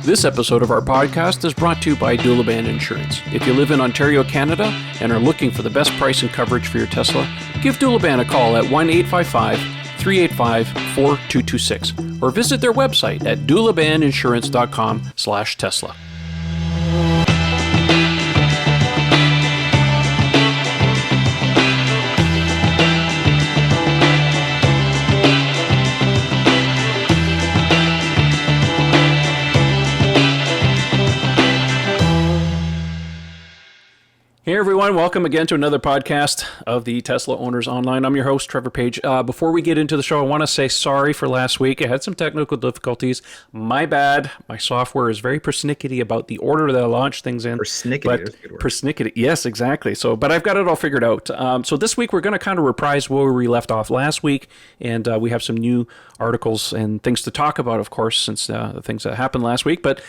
This episode of our podcast is brought to you by Dulaban Insurance. If you live in Ontario, Canada, and are looking for the best price and coverage for your Tesla, give Dulaban a call at 1-855-385-4226 or visit their website at dulabaninsurance.com/Tesla. Hey everyone, welcome again to another podcast of the Tesla Owners Online. I'm your host, Trevor Page. Before we get into the show, I want to say sorry for last week. I had some technical difficulties. My bad. My software is very persnickety about the order that I launched things in. Persnickety, yes, exactly. But I've got it all figured out. So this week we're going to kind of reprise where we left off last week, and we have some new articles and things to talk about, of course, since the things that happened last week. But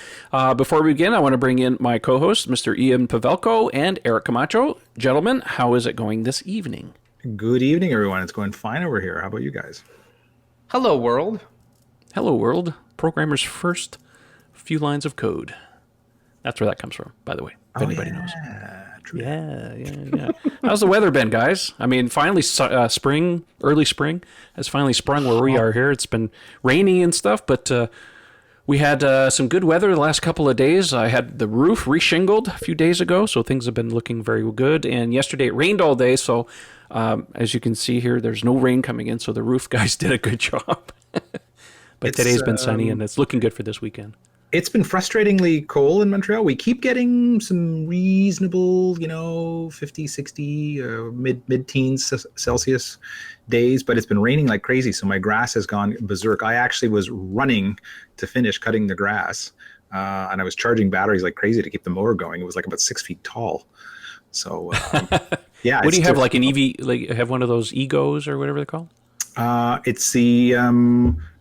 before we begin, I want to bring in my co-hosts, Mr. Ian Pavelko and Eric Camacho. Gentlemen, how is it going this evening? Good evening, everyone. It's going fine over here. How about you guys? Hello, world. Hello, world. Programmer's first few lines of code. That's where that comes from, by the way, if anybody knows. True. Yeah. How's the weather been, guys? I mean, finally, spring, early spring has finally sprung where we are here. It's been rainy and stuff, but we had some good weather the last couple of days. I had the roof reshingled a few days ago, so things have been looking very good. And yesterday it rained all day, so as you can see here, there's no rain coming in, so the roof guys did a good job. But today's been sunny, and it's looking good for this weekend. It's been frustratingly cold in Montreal. We keep getting some reasonable, 50, 60, mid-teens Celsius days, but it's been raining like crazy, so my grass has gone berserk. I actually was running to finish cutting the grass, and I was charging batteries like crazy to keep the mower going. It was like about 6 feet tall. So, yeah. What do you have, like an EV, like have one of those Egos or whatever they're called? It's the...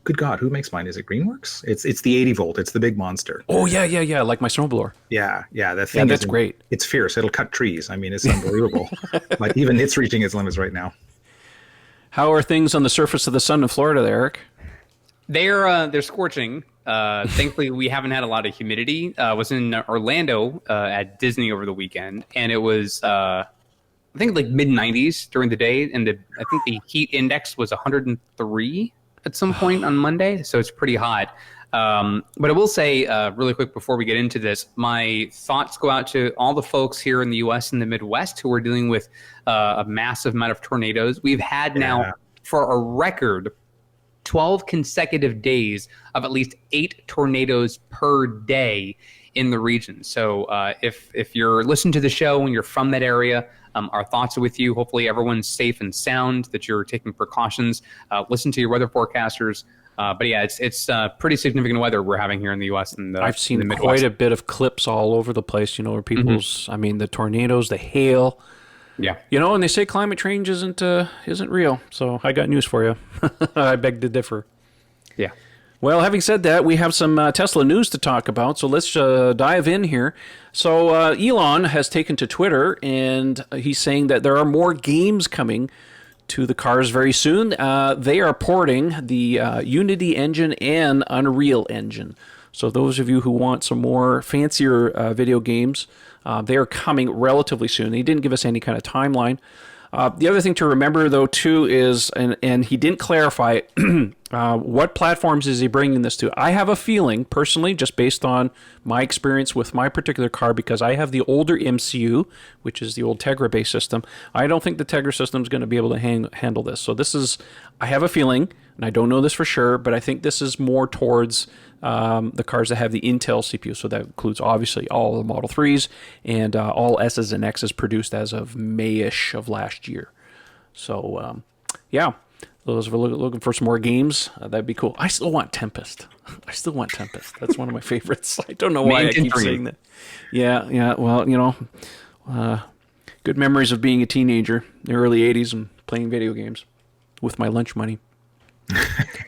good God, who makes mine? Is it Greenworks? It's the 80 volt. It's the big monster. Oh, yeah. Like my snowblower. Yeah. That thing that's great. It's fierce. It'll cut trees. I mean, it's unbelievable. But even it's reaching its limits right now. How are things on the surface of the sun in Florida there, Eric? They're scorching. Thankfully, we haven't had a lot of humidity. I was in Orlando at Disney over the weekend, and it was... I think like mid-90s during the day, and I think the heat index was 103 at some point on Monday, so it's pretty hot. But I will say really quick before we get into this, my thoughts go out to all the folks here in the U.S. and the Midwest who are dealing with a massive amount of tornadoes. We've had now, for a record, 12 consecutive days of at least 8 tornadoes per day in the region. So if you're listening to the show and you're from that area, our thoughts are with you. Hopefully everyone's safe and sound, that you're taking precautions. Listen to your weather forecasters. But yeah, it's pretty significant weather we're having here in the U.S. and I've seen quite a bit of clips all over the place, where people's, I mean, the tornadoes, the hail. Yeah. And they say climate change isn't real. So I got news for you. I beg to differ. Yeah. Well, having said that, we have some Tesla news to talk about, so let's dive in here. So Elon has taken to Twitter, and he's saying that there are more games coming to the cars very soon. They are porting the Unity engine and Unreal engine. So those of you who want some more fancier video games, they are coming relatively soon. He didn't give us any kind of timeline. The other thing to remember, though, too, is, and he didn't clarify what platforms is he bringing this to. I have a feeling, personally, just based on my experience with my particular car, because I have the older MCU, which is the old Tegra-based system, I don't think the Tegra system is going to be able to handle this. So this is, I have a feeling, and I don't know this for sure, but I think this is more towards the cars that have the Intel CPU. So that includes, obviously, all the Model 3s and all S's and X's produced as of May-ish of last year. So, yeah. Those of us looking for some more games, that'd be cool. I still want Tempest. That's one of my favorites. I don't know why I keep saying that. Yeah. Well, good memories of being a teenager in the early 80s and playing video games with my lunch money.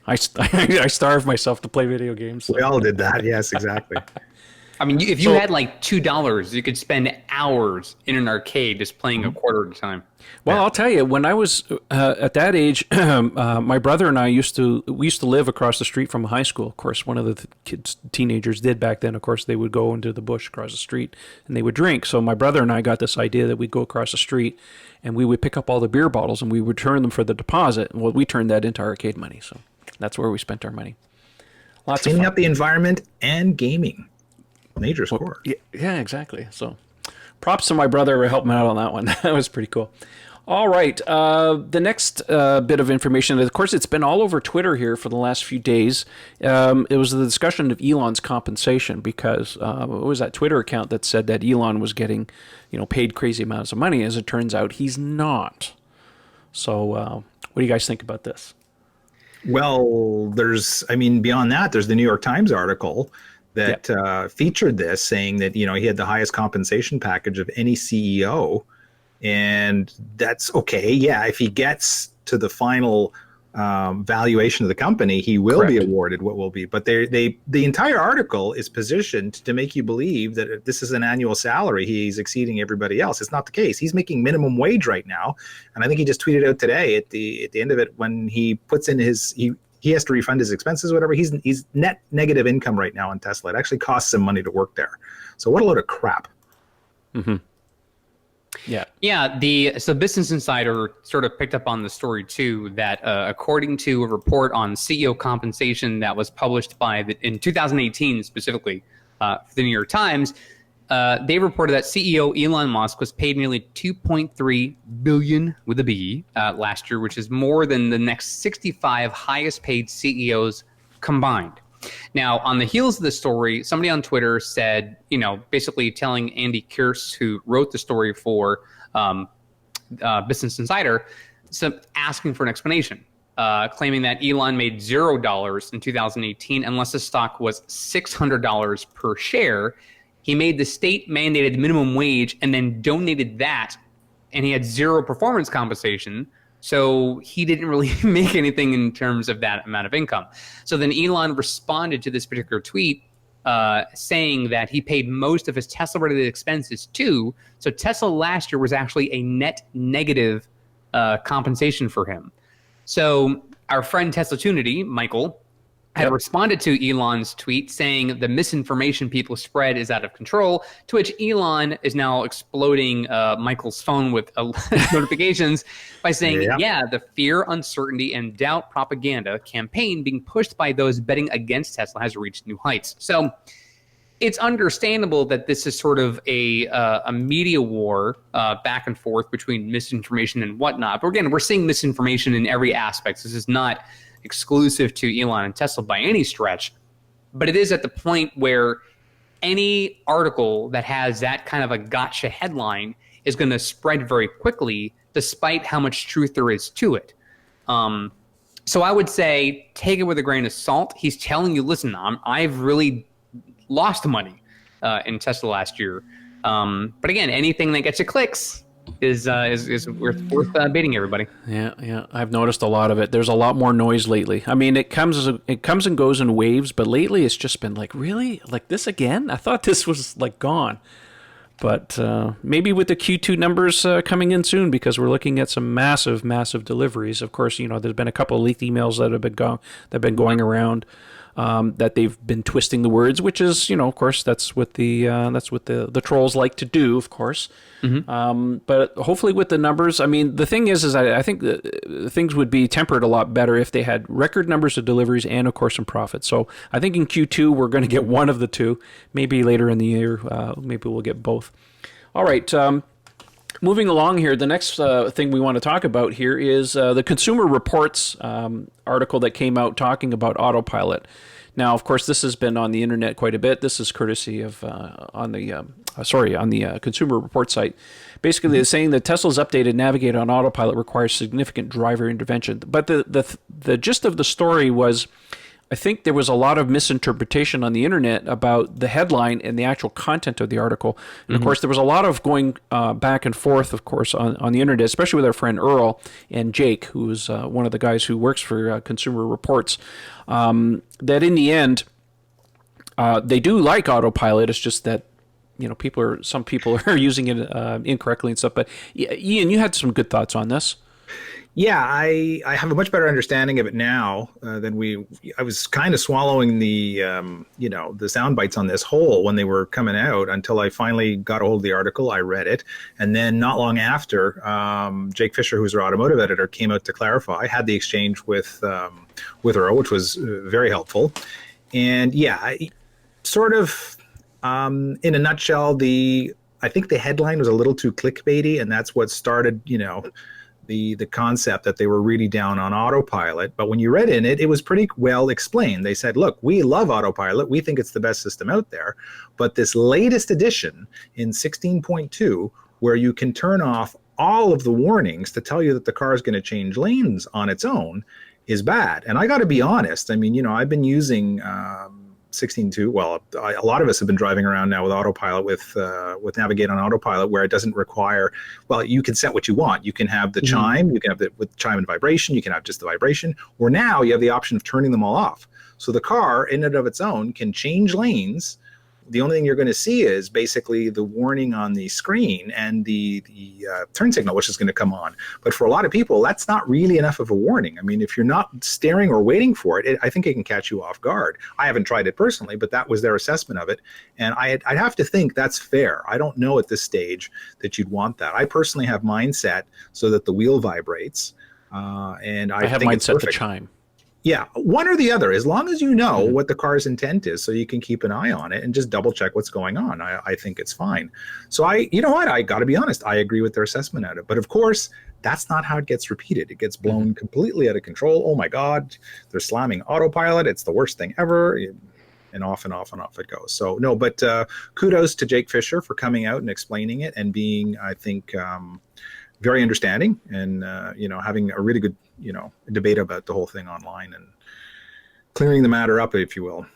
I starved myself to play video games. We all did that. Yes, exactly. I mean, if you had like $2, you could spend hours in an arcade just playing a quarter at a time. Well, I'll tell you, when I was at that age, my brother and I used to live across the street from a high school. Of course, one of the teenagers did back then. Of course, they would go into the bush across the street and they would drink. So my brother and I got this idea that we'd go across the street and we would pick up all the beer bottles and we would return them for the deposit. Well, we turned that into arcade money. So that's where we spent our money. Lots Cleaning of fun. up the environment and gaming. Major score. Yeah, exactly. So props to my brother for helping out on that one. That was pretty cool. All right. The next bit of information, of course, it's been all over Twitter here for the last few days. It was the discussion of Elon's compensation because what was that Twitter account that said that Elon was getting, paid crazy amounts of money? As it turns out, he's not. So what do you guys think about this? Well, beyond that, there's the New York Times article that featured this, saying that, he had the highest compensation package of any CEO. And that's okay. Yeah, if he gets to the final valuation of the company, he will be awarded what will be. But the entire article is positioned to make you believe that if this is an annual salary, he's exceeding everybody else. It's not the case. He's making minimum wage right now, and I think he just tweeted out today at the end of it when he puts in he has to refund his expenses, whatever. He's net negative income right now in Tesla. It actually costs him money to work there. So what a load of crap. Mm-hmm. Yeah. So Business Insider sort of picked up on the story too, that according to a report on CEO compensation that was published in 2018 specifically for the New York Times, they reported that CEO Elon Musk was paid nearly $2.3 billion with a B last year, which is more than the next 65 highest paid CEOs combined. Now, on the heels of the story, somebody on Twitter said, basically telling Andy Kearse, who wrote the story for Business Insider, asking for an explanation, claiming that Elon made $0 in 2018 unless the stock was $600 per share. He made the state-mandated minimum wage and then donated that, and he had zero performance compensation. So he didn't really make anything in terms of that amount of income. So then Elon responded to this particular tweet saying that he paid most of his Tesla-related expenses too. So Tesla last year was actually a net negative compensation for him. So our friend Tesla Tunity, Michael, had responded to Elon's tweet saying the misinformation people spread is out of control, to which Elon is now exploding Michael's phone with notifications by saying, the fear, uncertainty, and doubt propaganda campaign being pushed by those betting against Tesla has reached new heights. So it's understandable that this is sort of a media war back and forth between misinformation and whatnot. But again, we're seeing misinformation in every aspect. This is not exclusive to Elon and Tesla by any stretch, but it is at the point where any article that has that kind of a gotcha headline is going to spread very quickly, despite how much truth there is to it. So I would say take it with a grain of salt. He's telling you, listen, I've really lost money in Tesla last year. But again, anything that gets you clicks is worth baiting everybody. Yeah. I've noticed a lot of it. There's a lot more noise lately. I mean, it comes and goes in waves, but lately it's just been like, really? Like this again? I thought this was like gone. But maybe with the Q2 numbers coming in soon, because we're looking at some massive deliveries. Of course, there's been a couple of leaked emails that have been going around. That they've been twisting the words, which is, of course, that's what the trolls like to do, of course. Mm-hmm. But hopefully with the numbers, I mean, the thing is I think things would be tempered a lot better if they had record numbers of deliveries and, of course, some profits. So I think in Q2 we're going to get one of the two. Maybe later in the year, maybe we'll get both. All right. Moving along here, the next thing we want to talk about here is the Consumer Reports article that came out talking about autopilot. Now, of course, this has been on the internet quite a bit. This is courtesy of on the Consumer Reports site. Basically, it's saying that Tesla's updated Navigate on autopilot requires significant driver intervention. But the gist of the story was, I think there was a lot of misinterpretation on the internet about the headline and the actual content of the article. And of course, there was a lot of going back and forth, of course, on the internet, especially with our friend Earl and Jake, who is one of the guys who works for Consumer Reports, that in the end, They do like autopilot. It's just that some people are using it incorrectly and stuff. But Ian, you had some good thoughts on this. Yeah, I have a much better understanding of it now than I was kind of swallowing the the sound bites on this whole when they were coming out until I finally got a hold of the article. I read it, and then not long after, Jake Fisher, who's our automotive editor, came out to clarify. Had the exchange with Earl, which was very helpful. And yeah, sort of in a nutshell, I think the headline was a little too clickbaity, and that's what started the concept that they were really down on autopilot. But when you read in it, it was pretty well explained. They said, look, we love autopilot. We think it's the best system out there. But this latest edition in 16.2, where you can turn off all of the warnings to tell you that the car is going to change lanes on its own, is bad. And I got to be honest. I mean, I've been using 16.2. Well, a lot of us have been driving around now with autopilot, with Navigate on autopilot, where it doesn't require. Well, you can set what you want. You can have the chime. You can have the with chime and vibration. You can have just the vibration. Or now you have the option of turning them all off. So the car, in and of its own, can change lanes. The only thing you're going to see is basically the warning on the screen and the turn signal, which is going to come on. But for a lot of people, that's not really enough of a warning. I mean, if you're not staring or waiting for it, I think it can catch you off guard. I haven't tried it personally, but that was their assessment of it. And I'd have to think that's fair. I don't know at this stage that you'd want that. I personally have mine set so that the wheel vibrates. And I have think mine it's set perfect. to chime. Yeah, one or the other, as long as you know what the car's intent is, so you can keep an eye on it and just double check what's going on. I think it's fine. So you know what? I got to be honest. I agree with their assessment of it. But of course, that's not how it gets repeated. It gets blown completely out of control. Oh my God, they're slamming autopilot. It's the worst thing ever. And off and off and off it goes. So no, but kudos to Jake Fisher for coming out and explaining it and being, I think, very understanding and having a really good debate about the whole thing online and clearing the matter up, if you will.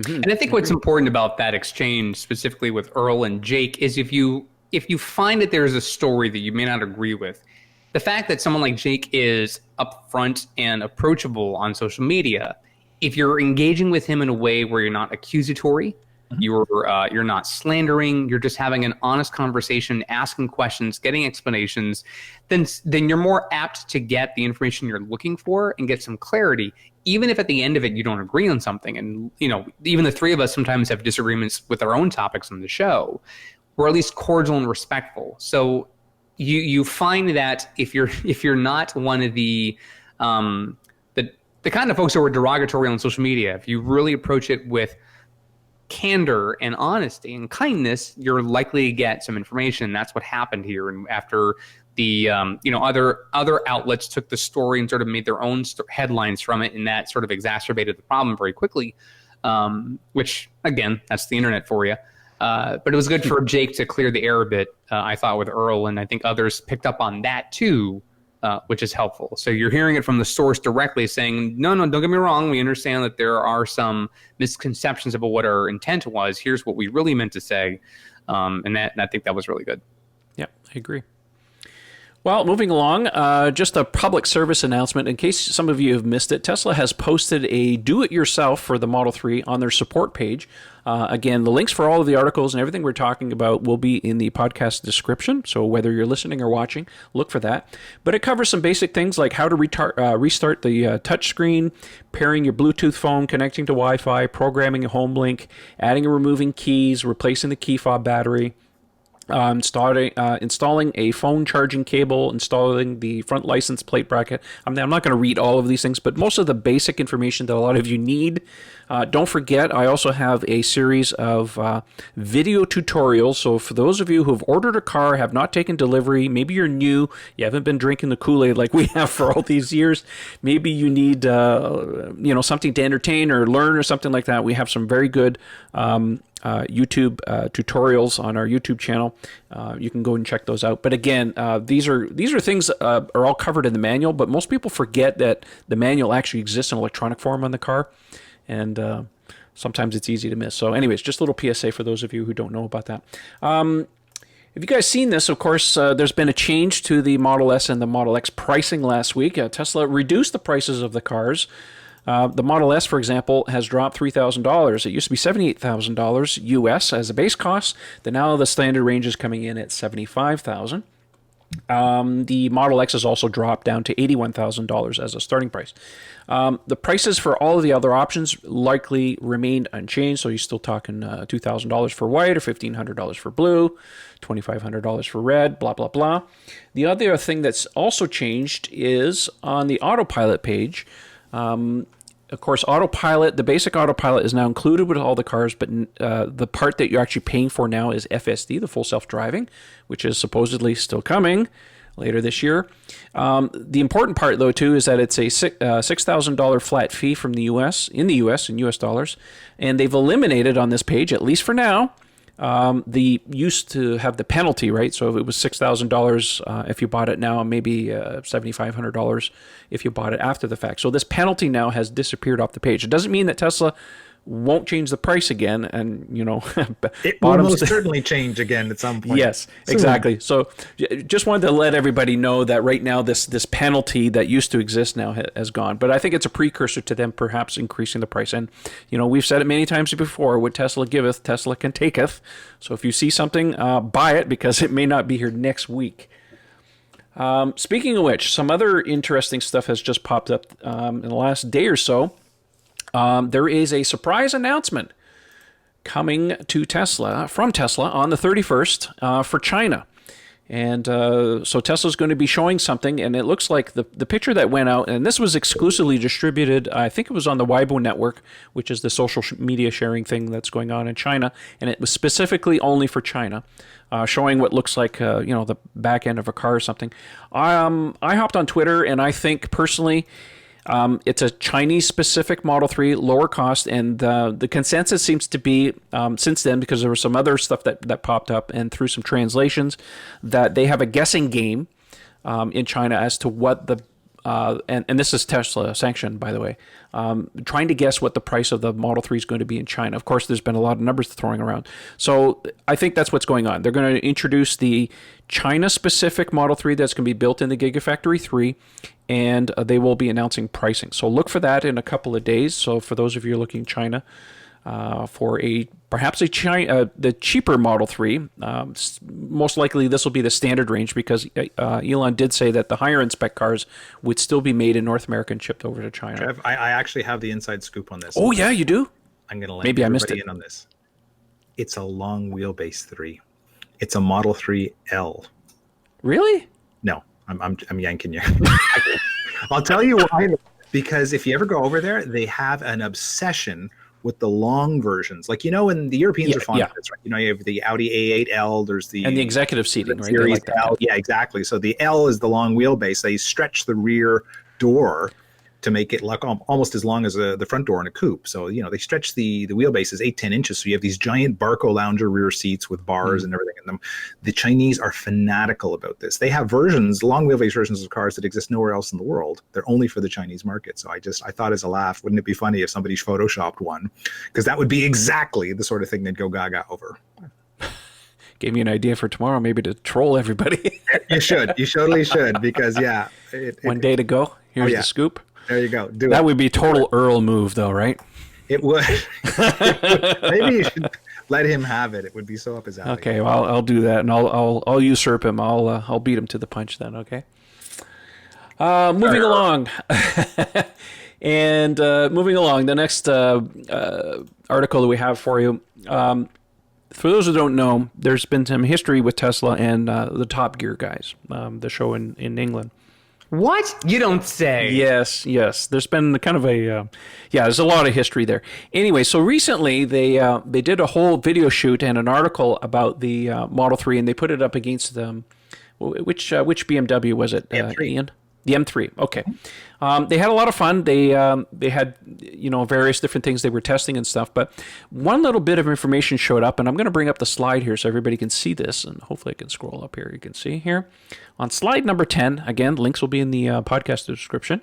And I think what's important about that exchange, specifically with Earl and Jake, is if you find that there's a story that you may not agree with, the fact that someone like Jake is upfront and approachable on social media, if you're engaging with him in a way where you're not accusatory, you're not slandering, you're just having an honest conversation, asking questions, getting explanations, then you're more apt to get the information you're looking for and get some clarity, even if at the end of it you don't agree on something. And even the three of us sometimes have disagreements with our own topics on the show. We're at least cordial and respectful. So you find that if you're not one of the kind of folks who are derogatory on social media, if you really approach it with candor and honesty and kindness, you're likely to get some information. That's what happened here. And after the other outlets took the story and sort of made their own headlines from it, and that sort of exacerbated the problem very quickly. Which again, that's the internet for you. But it was good for Jake to clear the air a bit. I thought with Earl, and I think others picked up on that too. Which is helpful. So you're hearing it from the source directly saying, no, don't get me wrong. We understand that there are some misconceptions about what our intent was. Here's what we really meant to say. And I think that was really good. Yeah, I agree. Well, moving along, just a public service announcement. In case some of you have missed it, Tesla has posted a do-it-yourself for the Model 3 on their support page. Again, the links for all of the articles and everything we're talking about will be in the podcast description. So whether you're listening or watching, look for that. But it covers some basic things like how to restart the touchscreen, pairing your Bluetooth phone, connecting to Wi-Fi, programming a home link, adding and removing keys, replacing the key fob battery, installing a phone charging cable, installing the front license plate bracket. I'm not going to read all of these things, but most of the basic information that a lot of you need. Don't forget, I also have a series of video tutorials. So for those of you who have ordered a car, have not taken delivery, maybe you're new, you haven't been drinking the Kool-Aid like we have for all these years, maybe you need something to entertain or learn or something like that. We have some very good YouTube tutorials on our YouTube channel. You can go and check those out. But again, these are things are all covered in the manual, but most people forget that the manual actually exists in electronic form on the car, and sometimes it's easy to miss. So anyways, just a little PSA for those of you who don't know about that. Have you guys seen this? Of course, there's been a change to the Model S and the Model X pricing last week. Tesla reduced the prices of the cars The Model S, for example, has dropped $3,000. It used to be $78,000 US as a base cost. Now the standard range is coming in at $75,000. The Model X has also dropped down to $81,000 as a starting price. The prices for all of the other options likely remained unchanged, so you're still talking $2,000 for white or $1,500 for blue, $2,500 for red, blah, blah, blah. The other thing that's also changed is on the autopilot page. Of course, autopilot, the basic autopilot is now included with all the cars, but the part that you're actually paying for now is FSD, the full self-driving, which is supposedly still coming later this year. The important part, though, too, is that it's a $6,000 flat fee from the U.S., in U.S. dollars, and they've eliminated on this page, at least for now, the used to have the penalty, right? So if it was $6,000 if you bought it now, maybe $7,500 if you bought it after the fact. So this penalty now has disappeared off the page. It doesn't mean that Tesla won't change the price again, and it will most certainly change again at some point. Yes, exactly. So just wanted to let everybody know that right now this penalty that used to exist now has gone. But I think it's a precursor to them perhaps increasing the price. And we've said it many times before: what Tesla giveth, Tesla can taketh. So if you see something, buy it, because it may not be here next week. Speaking of which, some other interesting stuff has just popped up in the last day or so. There is a surprise announcement coming to Tesla, from Tesla, on the 31st for China. And so Tesla's going to be showing something, and it looks like the picture that went out, and this was exclusively distributed, I think it was on the Weibo network, which is the social media sharing thing that's going on in China, and it was specifically only for China, showing what looks like, the back end of a car or something. I hopped on Twitter, and I think personally, it's a Chinese-specific Model 3, lower cost, and the consensus seems to be, since then, because there was some other stuff that popped up, and through some translations, that they have a guessing game in China as to what the, and this is Tesla sanctioned, by the way, trying to guess what the price of the Model 3 is going to be in China. Of course, there's been a lot of numbers throwing around. So I think that's what's going on. They're going to introduce the China-specific Model 3 that's going to be built in the Gigafactory 3, and they will be announcing pricing. So look for that in a couple of days. So for those of you looking China for perhaps the cheaper Model 3, most likely this will be the standard range, because Elon did say that the higher end spec cars would still be made in North America and shipped over to China. Trev, I actually have the inside scoop on this. Oh yeah, you do? I'm going to let Maybe I missed everybody it. in on this. It's a long wheelbase 3. It's a Model 3L. Really? No, I'm yanking you. I'll tell you why. Because if you ever go over there, they have an obsession with the long versions. Like, when the Europeans are fond of this, right? You have the Audi A8L, there's the... And the executive seating, right? Series They like that. L. Yeah, exactly. So the L is the long wheelbase. They stretch the rear door to make it like almost as long as the front door in a coupe. So, they stretch the wheelbase is 8-10 inches. So you have these giant Barco Lounger rear seats with bars and everything in them. The Chinese are fanatical about this. They have versions, long wheelbase versions of cars that exist nowhere else in the world. They're only for the Chinese market. So I thought as a laugh, wouldn't it be funny if somebody photoshopped one? Because that would be exactly the sort of thing they'd go gaga over. Gave me an idea for tomorrow, maybe to troll everybody. You should. You totally should. Because, yeah. One day to go. Here's the scoop. There you go. That would be a total Earl move, though, right? It would. Maybe you should let him have it. It would be so up his alley. Okay, well, I'll do that, and I'll usurp him. I'll beat him to the punch then. Okay. Moving along, and moving along. The next article that we have for you. For those who don't know, there's been some history with Tesla and the Top Gear guys, the show in England. What? You don't say. Yes. There's been kind of there's a lot of history there. Anyway, so recently they did a whole video shoot and an article about the Model 3, and they put it up against them. Which BMW was it, M3. Ian? The M3. Okay. They had a lot of fun. They had various different things they were testing and stuff. But one little bit of information showed up, and I'm going to bring up the slide here so everybody can see this, and hopefully I can scroll up here. You can see here on slide number 10. Again, links will be in the podcast description.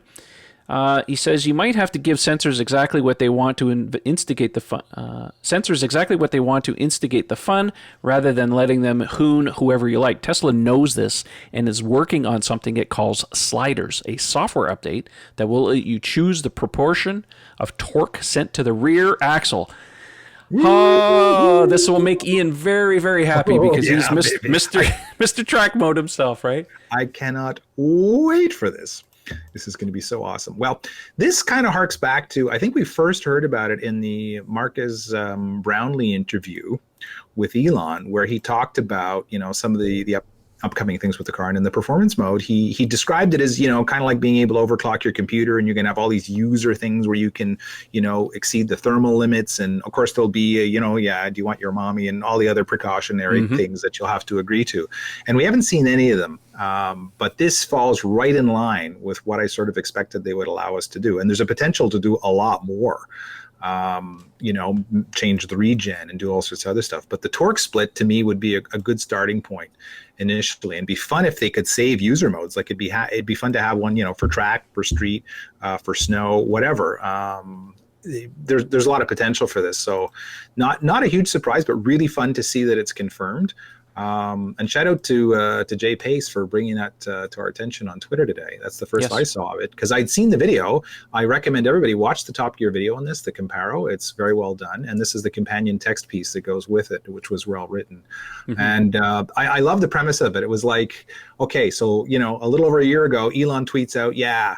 He says you might have to give sensors exactly what they want to instigate the fun. Sensors exactly what they want to instigate the fun, rather than letting them hoon whoever you like. Tesla knows this and is working on something it calls sliders, a software update that will let you choose the proportion of torque sent to the rear axle. Oh, this will make Ian very, very happy because he's Mr. Track Mode himself, right? I cannot wait for this. This is going to be so awesome. Well, this kind of harks back to, I think we first heard about it in the Marcus Brownlee interview with Elon, where he talked about, some of the upcoming things with the car. And in the performance mode, he described it as, kind of like being able to overclock your computer, and you're going to have all these user things where you can, exceed the thermal limits. And of course there'll be, do you want your mommy, and all the other precautionary things that you'll have to agree to. And we haven't seen any of them. But this falls right in line with what I sort of expected they would allow us to do. And there's a potential to do a lot more. Change the regen and do all sorts of other stuff. But the torque split to me would be a good starting point initially, and be fun if they could save user modes. Like it'd be fun to have one, for track, for street, for snow, whatever. There's a lot of potential for this. So not a huge surprise, but really fun to see that it's confirmed. And shout out to Jay Pace for bringing that to our attention on Twitter today. That's the first I saw of it, because I'd seen the video. I recommend everybody watch the Top Gear video on this, the comparo. It's very well done. And this is the companion text piece that goes with it, which was well written. And I love the premise of it. It was like, okay, so, a little over a year ago, Elon tweets out,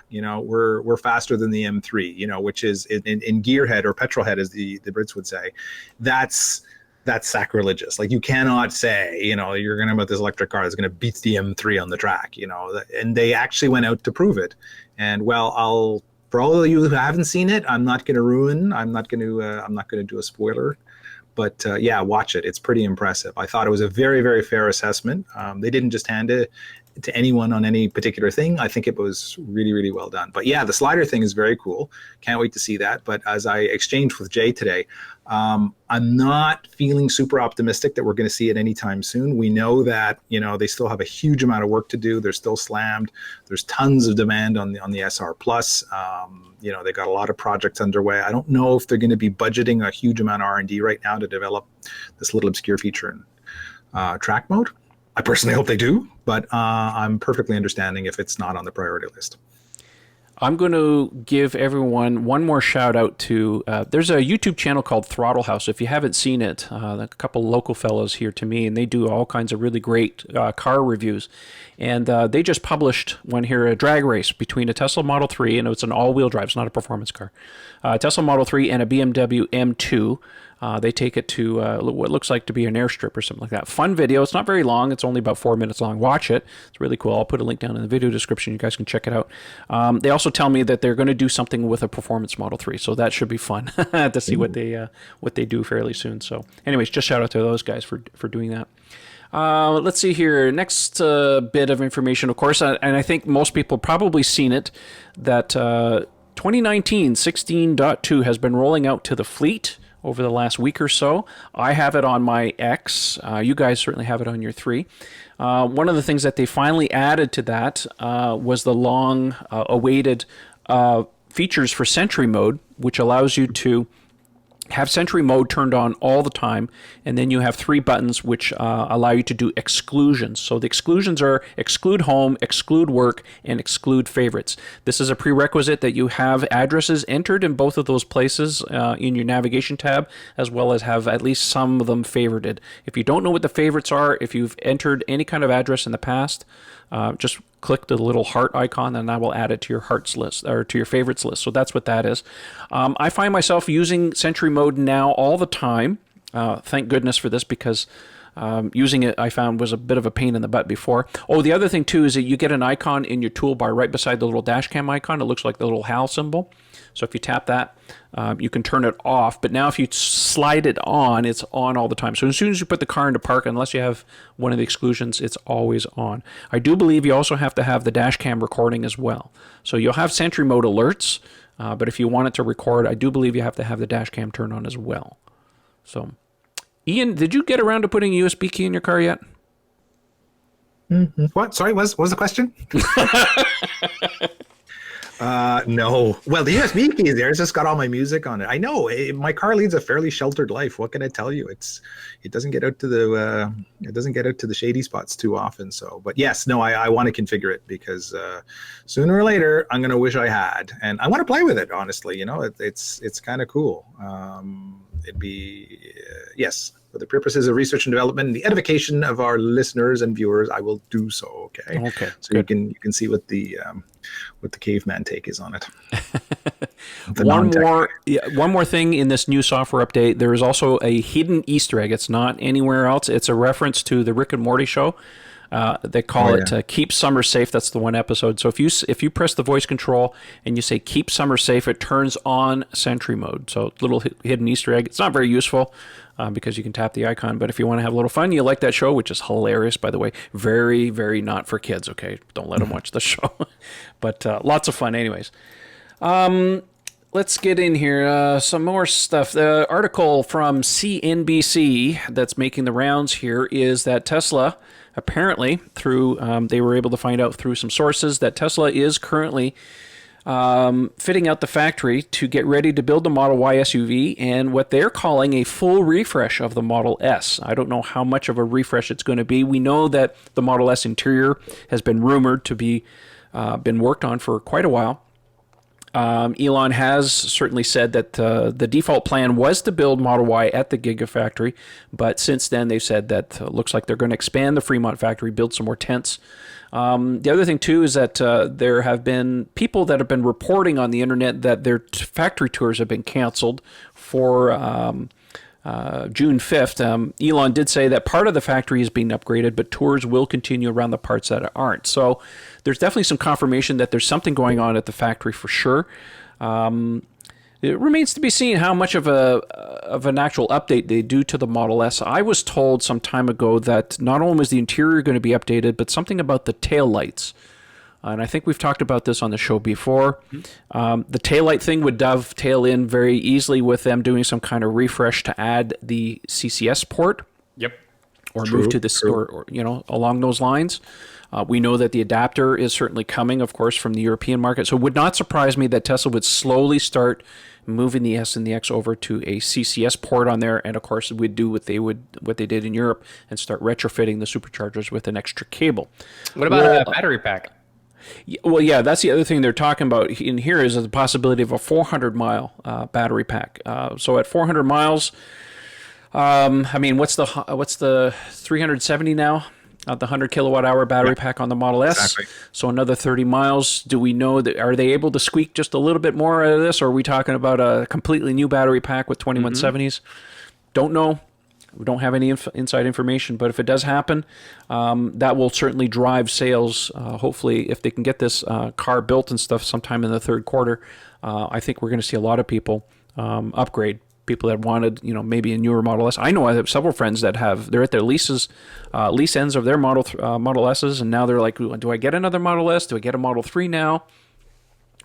we're faster than the M3, which is in gearhead, or petrolhead, as the Brits would say. That's sacrilegious. Like, you cannot say, you're going to have this electric car that's going to beat the M3 on the track, and they actually went out to prove it. And for all of you who haven't seen it, I'm not going to do a spoiler, but watch it. It's pretty impressive. I thought it was a very, very fair assessment. They didn't just hand it to anyone on any particular thing. I think it was really, really well done. But the slider thing is very cool. Can't wait to see that. But as I exchanged with Jay today, I'm not feeling super optimistic that we're going to see it anytime soon. We know that, they still have a huge amount of work to do. They're still slammed. There's tons of demand on the SR Plus. They got a lot of projects underway. I don't know if they're going to be budgeting a huge amount of R&D right now to develop this little obscure feature in track mode. I personally hope they do, but I'm perfectly understanding if it's not on the priority list. I'm going to give everyone one more shout out to, there's a YouTube channel called Throttle House. If you haven't seen it, a couple local fellows here to me, and they do all kinds of really great car reviews. And they just published one here, a drag race between a Tesla Model 3, and it's an all-wheel drive, it's not a performance car, Tesla Model 3 and a BMW M2. They take it to what looks like to be an airstrip or something like that. Fun video. It's not very long. It's only about 4 minutes long. Watch it. It's really cool. I'll put a link down in the video description. You guys can check it out. They also tell me that they're going to do something with a performance Model 3, so that should be fun to see what they do fairly soon. So anyways, just shout out to those guys for doing that. Let's see here. Next bit of information, of course, and I think most people probably seen it, that 2019 16.2 has been rolling out to the fleet over the last week or so. I have it on my X. You guys certainly have it on your 3. One of the things that they finally added to that was the long-awaited features for Sentry Mode, which allows you to have Sentry Mode turned on all the time, and then you have 3 buttons which allow you to do exclusions. So the exclusions are exclude home, exclude work, and exclude favorites. This is a prerequisite that you have addresses entered in both of those places in your navigation tab, as well as have at least some of them favorited. If you don't know what the favorites are, if you've entered any kind of address in the past, just click the little heart icon, and I will add it to your hearts list, or to your favorites list. So that's what that is. I find myself using Sentry Mode now all the time. Thank goodness for this, because using it I found was a bit of a pain in the butt before. Oh, the other thing too is that you get an icon in your toolbar right beside the little dash cam icon. It looks like the little HAL symbol. So if you tap that, you can turn it off. But now if you slide it on, it's on all the time. So as soon as you put the car into park, unless you have one of the exclusions, it's always on. I do believe you also have to have the dash cam recording as well. So you'll have Sentry Mode alerts, but if you want it to record, I do believe you have to have the dash cam turned on as well. So, Ian, did you get around to putting a USB key in your car yet? What? Sorry, what was the question? No. Well, the USB key there has just got all my music on it. I know my car leads a fairly sheltered life. What can I tell you? It doesn't get out to the shady spots too often. So, but yes, no, I want to configure it because sooner or later I'm going to wish I had, and I want to play with it. Honestly, it's kind of cool. It'd be yes. For the purposes of research and development and the edification of our listeners and viewers, I will do so. Okay. Okay. So good. You can see what the caveman take is on it. One more thing in this new software update. There is also a hidden Easter egg. It's not anywhere else. It's a reference to the Rick and Morty show. They call it Keep Summer Safe. That's the one episode. So if you press the voice control and you say Keep Summer Safe, it turns on Sentry Mode. So little hidden Easter egg. It's not very useful because you can tap the icon. But if you want to have a little fun, you like that show, which is hilarious, by the way. Very, very not for kids, okay? Don't let them watch the show. But lots of fun anyways. Let's get in here. Some more stuff. The article from CNBC that's making the rounds here is that Tesla, apparently, through they were able to find out through some sources that Tesla is currently fitting out the factory to get ready to build the Model Y SUV and what they're calling a full refresh of the Model S. I don't know how much of a refresh it's going to be. We know that the Model S interior has been rumored to be been worked on for quite a while. Elon has certainly said that the default plan was to build Model Y at the Gigafactory, but since then they've said that looks like they're going to expand the Fremont factory, build some more tents. The other thing, too, is that there have been people that have been reporting on the internet that their factory tours have been canceled for June 5th. Elon did say that part of the factory is being upgraded, but tours will continue around the parts that aren't. So there's definitely some confirmation that there's something going on at the factory for sure. It remains to be seen how much of an actual update they do to the Model S. I was told some time ago that not only was the interior going to be updated, but something about the taillights. And I think we've talked about this on the show before. The taillight thing would dovetail in very easily with them doing some kind of refresh to add the CCS port. Yep. Or move to this, or along those lines. We know that the adapter is certainly coming, of course, from the European market. So it would not surprise me that Tesla would slowly start moving the S and the X over to a CCS port on there, and of course, would do what they did in Europe and start retrofitting the superchargers with an extra cable. What about a battery pack? Well, yeah, that's the other thing they're talking about in here is the possibility of a 400-mile battery pack. So at 400 miles, I mean, what's the 370 now? The 100 kilowatt hour battery pack on the Model S. Exactly. So another 30 miles. Do we know that are they able to squeak just a little bit more out of this, or are we talking about a completely new battery pack with 2170s? Don't know. We don't have any inside information, but if it does happen, that will certainly drive sales. Hopefully, if they can get this car built and stuff sometime in the third quarter, I think we're going to see a lot of people upgrade. People that wanted, maybe a newer Model S. I know I have several friends that they're at their lease ends of their Model S's, and now they're like, do I get another Model S? Do I get a Model 3 now?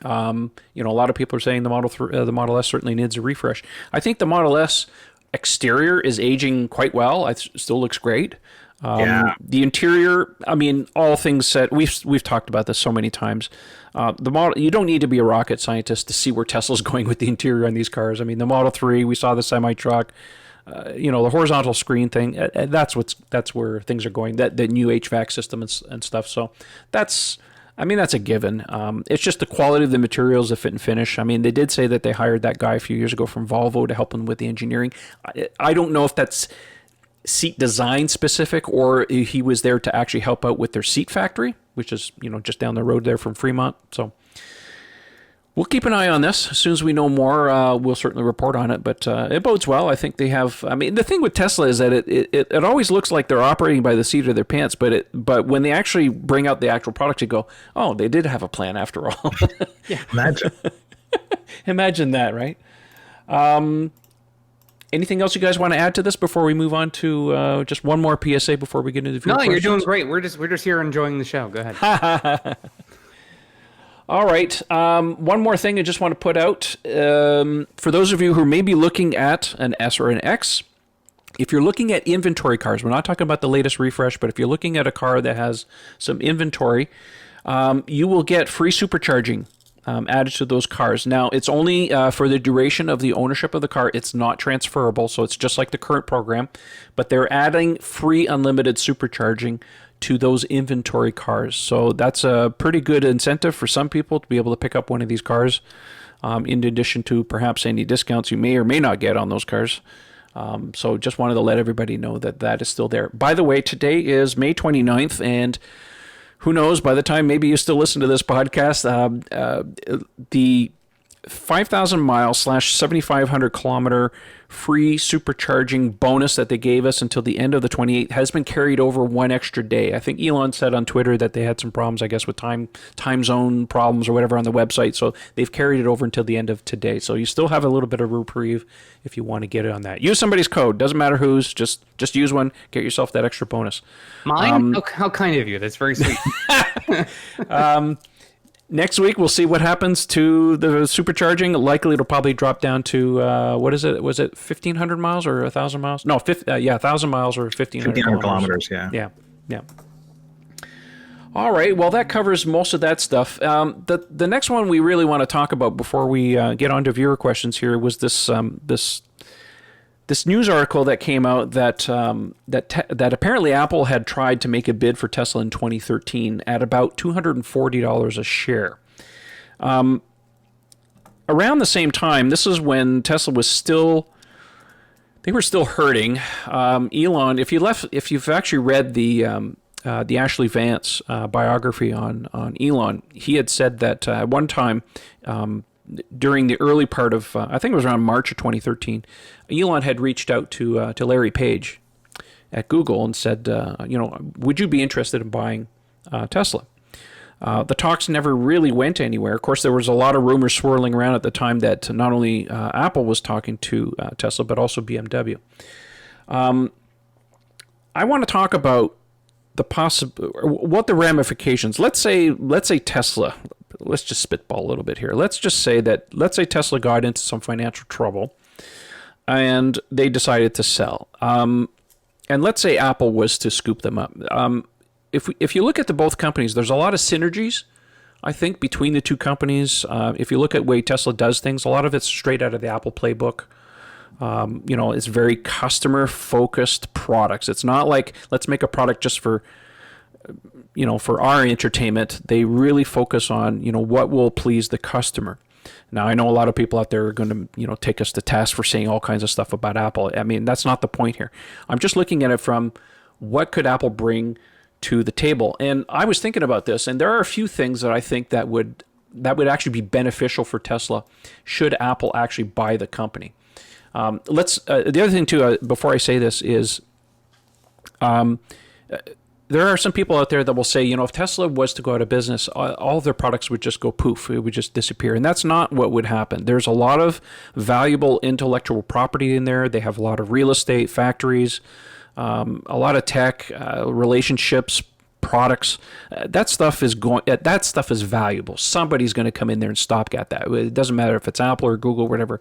A lot of people are saying the Model S certainly needs a refresh. I think the Model S exterior is aging quite well. It still looks great. The interior, I mean, all things said, we've talked about this so many times. The model, you don't need to be a rocket scientist to see where Tesla's going with the interior on these cars. I mean, the Model 3, we saw the semi-truck, the horizontal screen thing. That's where things are going. That the new HVAC system and stuff. So that's a given. It's just the quality of the materials, the fit and finish. I mean, they did say that they hired that guy a few years ago from Volvo to help them with the engineering. I don't know if that's seat design specific or he was there to actually help out with their seat factory, which is just down the road there from Fremont. So we'll keep an eye on this. As soon as we know more, we'll certainly report on it. But it bodes well. I think they have. I mean, the thing with Tesla is that it always looks like they're operating by the seat of their pants. But when they actually bring out the actual product, you go, oh, they did have a plan after all. Yeah, imagine that, right? Anything else you guys want to add to this before we move on to just one more PSA before we get into the No, questions? you're doing great. We're just here enjoying the show. Go ahead. All right. One more thing I just want to put out. For those of you who may be looking at an S or an X, if you're looking at inventory cars, we're not talking about the latest refresh, but if you're looking at a car that has some inventory, you will get free supercharging added to those cars. Now, it's only for the duration of the ownership of the car. It's not transferable, so it's just like the current program. But they're adding free unlimited supercharging to those inventory cars. So that's a pretty good incentive for some people to be able to pick up one of these cars, in addition to perhaps any discounts you may or may not get on those cars. So just wanted to let everybody know that that is still there. By the way, today is May 29th, and who knows, by the time maybe you still listen to this podcast, the 5,000 mile / 7,500 kilometer free supercharging bonus that they gave us until the end of the 28th has been carried over one extra day. I think Elon said on Twitter that they had some problems, I guess, with time zone problems or whatever on the website. So they've carried it over until the end of today. So you still have a little bit of reprieve if you want to get it on that. Use somebody's code. Doesn't matter whose. Just use one. Get yourself that extra bonus. Mine? How kind of you. That's very sweet. Next week, we'll see what happens to the supercharging. Likely, it'll probably drop down to, what is it? Was it 1,500 miles or 1,000 miles? No, 1,000 miles or 1,500 kilometers, yeah. Yeah. All right, well, that covers most of that stuff. The next one we really want to talk about before we get on to viewer questions here was this news article that came out that apparently Apple had tried to make a bid for Tesla in 2013 at about $240 a share. Around the same time, this is when Tesla was still hurting. Elon, if you've actually read the Ashley Vance biography on Elon, he had said that at one time, during the early part of, I think it was around March of 2013, Elon had reached out to Larry Page at Google and said, would you be interested in buying Tesla? The talks never really went anywhere. Of course, there was a lot of rumors swirling around at the time that not only Apple was talking to Tesla, but also BMW. I want to talk about what the ramifications. Let's say Tesla. Let's just spitball a little bit here. Let's say Tesla got into some financial trouble and they decided to sell. And let's say Apple was to scoop them up. If you look at both companies, there's a lot of synergies, I think, between the two companies. If you look at the way Tesla does things, a lot of it's straight out of the Apple playbook. It's very customer-focused products. It's not like, let's make a product just for our entertainment. They really focus on, what will please the customer. Now, I know a lot of people out there are going to, take us to task for saying all kinds of stuff about Apple. I mean, that's not the point here. I'm just looking at it from what could Apple bring to the table. And I was thinking about this, and there are a few things that I think that would actually be beneficial for Tesla should Apple actually buy the company. The other thing too, before I say this is, there are some people out there that will say, if Tesla was to go out of business, all of their products would just go poof. It would just disappear. And that's not what would happen. There's a lot of valuable intellectual property in there. They have a lot of real estate, factories, a lot of tech, relationships, products. That stuff is valuable. Somebody's going to come in there and stopgap that. It doesn't matter if it's Apple or Google or whatever.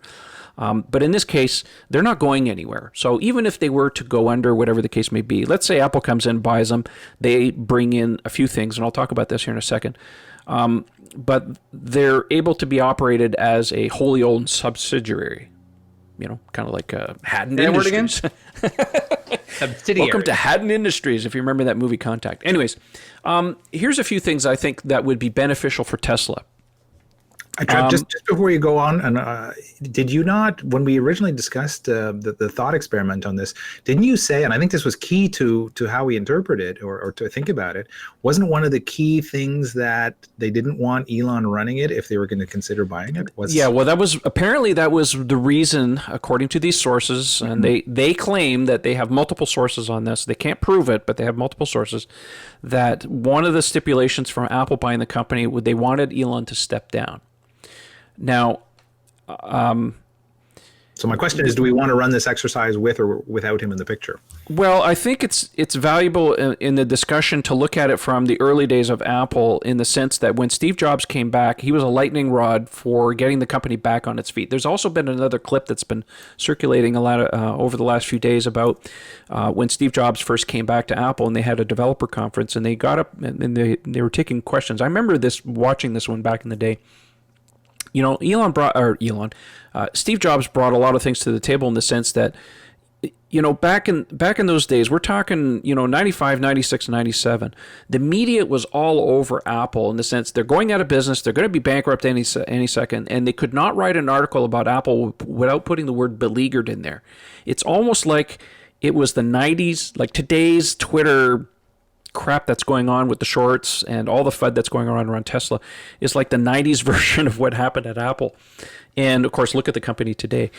But in this case, they're not going anywhere. So even if they were to go under, whatever the case may be, let's say Apple comes in, buys them, they bring in a few things, and I'll talk about this here in a second. But they're able to be operated as a wholly owned subsidiary. Kind of like Haddon Industries. Subsidiary. Welcome to Haddon Industries, if you remember that movie Contact. Anyways, here's a few things I think that would be beneficial for Tesla. Just before you go on, and did you not, when we originally discussed the thought experiment on this, didn't you say, and I think this was key to how we interpret it or to think about it, wasn't one of the key things that they didn't want Elon running it if they were going to consider buying it? Yeah, well, that was the reason, according to these sources, and they claim that they have multiple sources on this. They can't prove it, but they have multiple sources, that one of the stipulations from Apple buying the company, they wanted Elon to step down. Now, so my question is, do we want to run this exercise with or without him in the picture? Well, I think it's valuable in the discussion to look at it from the early days of Apple, in the sense that when Steve Jobs came back, he was a lightning rod for getting the company back on its feet. There's also been another clip that's been circulating a lot over the last few days about when Steve Jobs first came back to Apple, and they had a developer conference, and they got up and they were taking questions. I remember watching this one back in the day. Steve Jobs brought a lot of things to the table in the sense that, back in those days, we're talking, 95, 96, 97, the media was all over Apple in the sense they're going out of business, they're going to be bankrupt any second, and they could not write an article about Apple without putting the word beleaguered in there. It's almost like it was the 90s, like today's Twitter crap that's going on with the shorts and all the FUD that's going on around Tesla is like the 90s version of what happened at Apple. And of course, look at the company today.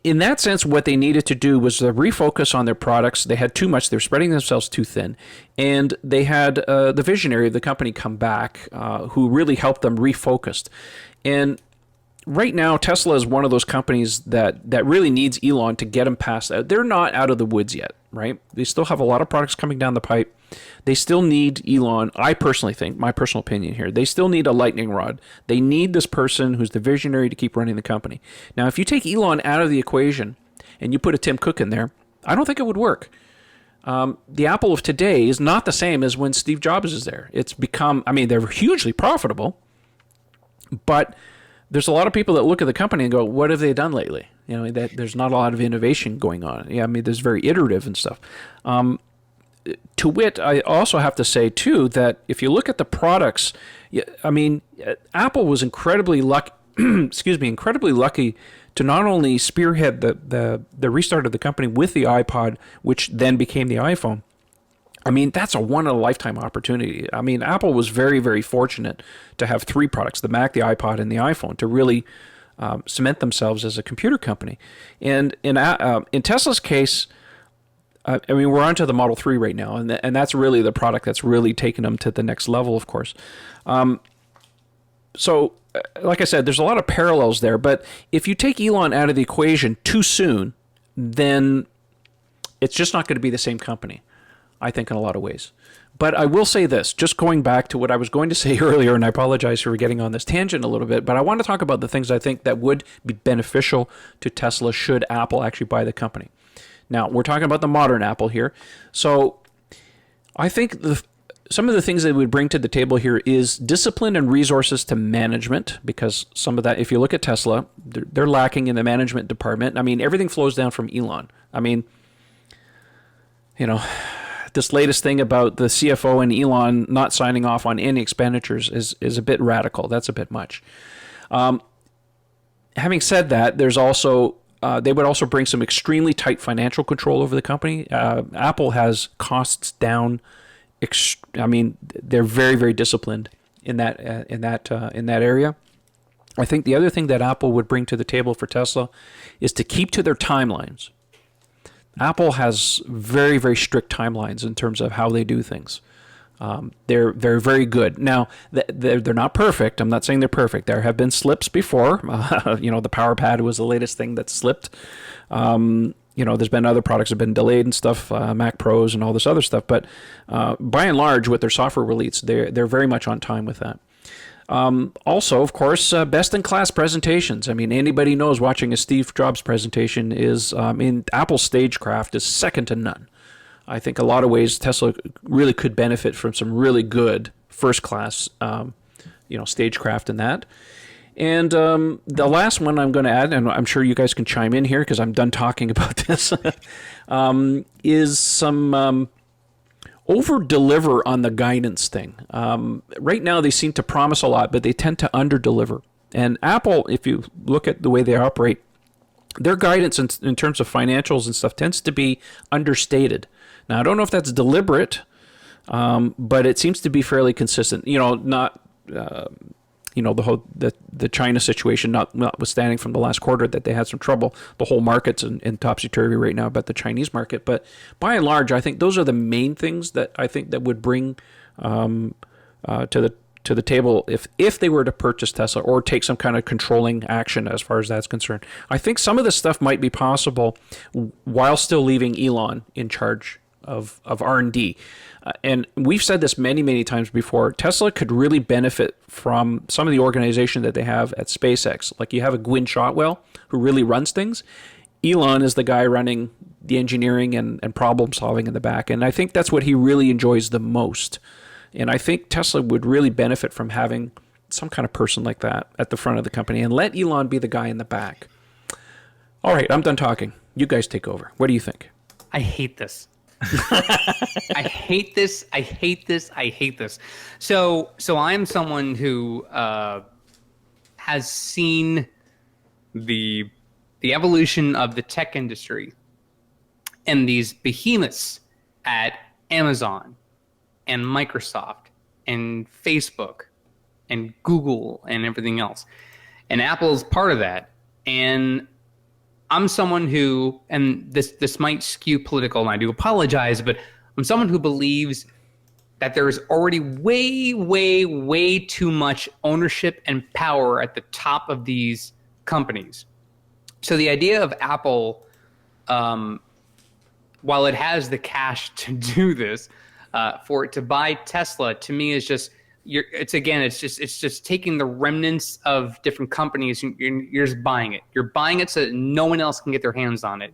In that sense, what they needed to do was to refocus on their products. They had too much. They were spreading themselves too thin. And they had the visionary of the company come back who really helped them refocused. And right now, Tesla is one of those companies that really needs Elon to get them past that. They're not out of the woods yet, right? They still have a lot of products coming down the pipe. They still need Elon. I personally think, my personal opinion here, they still need a lightning rod. They need this person who's the visionary to keep running the company. Now, if you take Elon out of the equation and you put a Tim Cook in there, I don't think it would work. The Apple of today is not the same as when Steve Jobs is there. It's become, they're hugely profitable, but there's a lot of people that look at the company and go, what have they done lately? There's not a lot of innovation going on. There's very iterative and stuff. To wit, I also have to say, too, that if you look at the products, Apple was incredibly lucky, incredibly lucky to not only spearhead the restart of the company with the iPod, which then became the iPhone. That's a one-in-a-lifetime opportunity. Apple was very, very fortunate to have three products, the Mac, the iPod, and the iPhone, to really cement themselves as a computer company. And in Tesla's case, we're on to the Model 3 right now, and that's really the product that's really taken them to the next level, of course. So, like I said, there's a lot of parallels there, but if you take Elon out of the equation too soon, then it's just not going to be the same company, I think, in a lot of ways. But I will say this, just going back to what I was going to say earlier, and I apologize for getting on this tangent a little bit, but I want to talk about the things I think that would be beneficial to Tesla should Apple actually buy the company. Now, we're talking about the modern Apple here. So I think some of the things that would bring to the table here is discipline and resources to management, because some of that, if you look at Tesla, they're lacking in the management department. Everything flows down from Elon. This latest thing about the CFO and Elon not signing off on any expenditures is a bit radical. That's a bit much. Having said that, there's also they would also bring some extremely tight financial control over the company. Apple has costs down. They're very, very disciplined in that area. I think the other thing that Apple would bring to the table for Tesla is to keep to their timelines. Apple has very, very strict timelines in terms of how they do things. They're very good. Now, they're not perfect. I'm not saying they're perfect. There have been slips before. The Power Pad was the latest thing that slipped. There's been other products that have been delayed and stuff, Mac Pros and all this other stuff. But by and large, with their software release, they're very much on time with that. Also, of course, best-in-class presentations. Anybody knows watching a Steve Jobs presentation is, Apple's stagecraft is second to none. I think a lot of ways Tesla really could benefit from some really good first-class, stagecraft in that. And the last one I'm going to add, and I'm sure you guys can chime in here because I'm done talking about this, is some over-deliver on the guidance thing. Right now, they seem to promise a lot, but they tend to under-deliver. And Apple, if you look at the way they operate, their guidance in terms of financials and stuff tends to be understated. Now, I don't know if that's deliberate, but it seems to be fairly consistent. Not the China situation, notwithstanding from the last quarter that they had some trouble. The whole market's in topsy-turvy right now about the Chinese market. But by and large, I think those are the main things that I think that would bring to the table if they were to purchase Tesla or take some kind of controlling action as far as that's concerned. I think some of this stuff might be possible while still leaving Elon in charge of R&D. And we've said this many, many times before. Tesla could really benefit from some of the organization that they have at SpaceX. Like you have a Gwynne Shotwell who really runs things. Elon is the guy running the engineering and problem solving in the back. And I think that's what he really enjoys the most. And I think Tesla would really benefit from having some kind of person like that at the front of the company and let Elon be the guy in the back. All right, I'm done talking. You guys take over. What do you think? I hate this. I hate this. I hate this. I hate this. So I'm someone who has seen the evolution of the tech industry and these behemoths at Amazon and Microsoft and Facebook and Google and everything else. And Apple is part of that. And I'm someone who, and this might skew political, and I do apologize, but I'm someone who believes that there's already way, way, way too much ownership and power at the top of these companies. So the idea of Apple, while it has the cash to do this, for it to buy Tesla, to me is just, it's just taking the remnants of different companies and you're just buying it. You're buying it so that no one else can get their hands on it.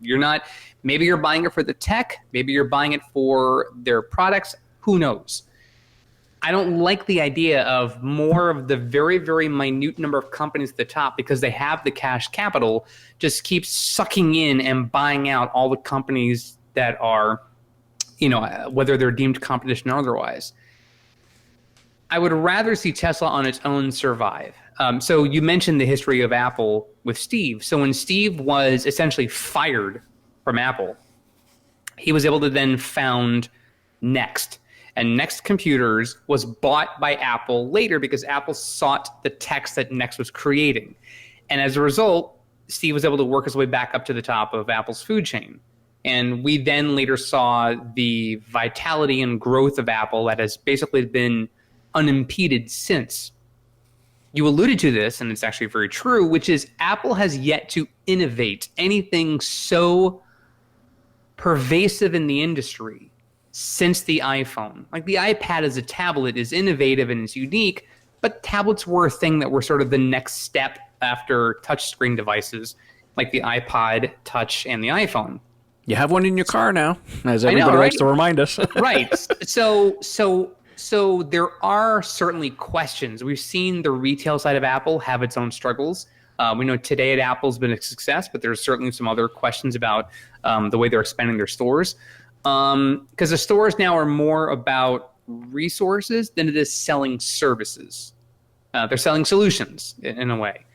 Maybe you're buying it for the tech, maybe you're buying it for their products, who knows? I don't like the idea of more of the very, very minute number of companies at the top, because they have the cash capital, just keep sucking in and buying out all the companies that are, whether they're deemed competition or otherwise. I would rather see Tesla on its own survive. So you mentioned the history of Apple with Steve. So when Steve was essentially fired from Apple, he was able to then found Next. And Next Computers was bought by Apple later because Apple sought the text that Next was creating. And as a result, Steve was able to work his way back up to the top of Apple's food chain. And we then later saw the vitality and growth of Apple that has basically been unimpeded since. You alluded to this, and it's actually very true, which is Apple has yet to innovate anything so pervasive in the industry since the iPhone. Like the iPad as a tablet is innovative and it's unique, but tablets were a thing that were sort of the next step after touchscreen devices like the iPod Touch and the iPhone. You have one in your car now, as everybody likes to remind us. Right. So there are certainly questions. We've seen the retail side of Apple have its own struggles. We know Today at Apple's been a success, but there's certainly some other questions about the way they're expanding their stores. Because the stores now are more about resources than it is selling services. They're selling solutions in a way.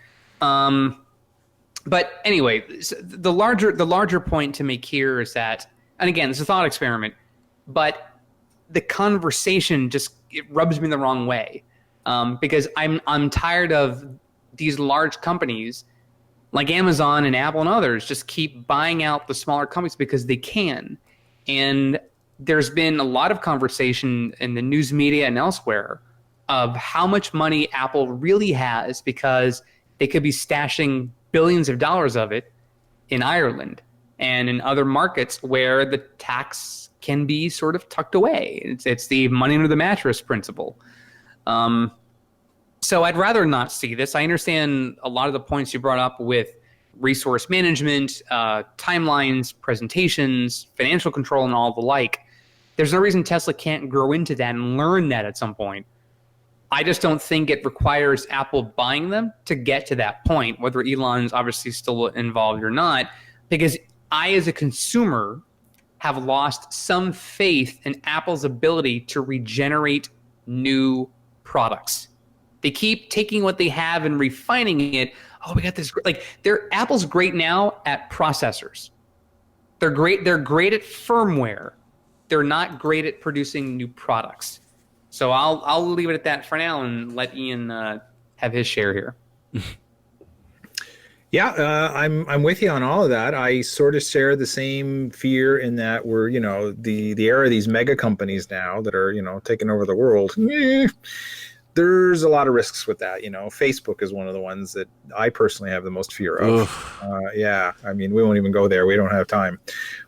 But anyway, the larger point to make here is that, and again, it's a thought experiment, but the conversation it rubs me the wrong way, because I'm tired of these large companies like Amazon and Apple and others just keep buying out the smaller companies because they can. And there's been a lot of conversation in the news media and elsewhere of how much money Apple really has, because they could be stashing billions of dollars of it in Ireland and in other markets where the tax can be sort of tucked away. It's the money under the mattress principle. So I'd rather not see this. I understand a lot of the points you brought up with resource management, timelines, presentations, financial control, and all the like. There's no reason Tesla can't grow into that and learn that at some point. I just don't think it requires Apple buying them to get to that point, whether Elon's obviously still involved or not, because I, as a consumer, have lost some faith in Apple's ability to regenerate new products. They keep taking what they have and refining it. Oh, we got this. Apple's great now at processors. They're great at firmware. They're not great at producing new products. So I'll leave it at that for now and let Ian have his share here. Yeah, I'm with you on all of that. I sort of share the same fear in that we're, the era of these mega companies now that are, taking over the world. There's a lot of risks with that. Facebook is one of the ones that I personally have the most fear of. Yeah, I mean, we won't even go there. We don't have time.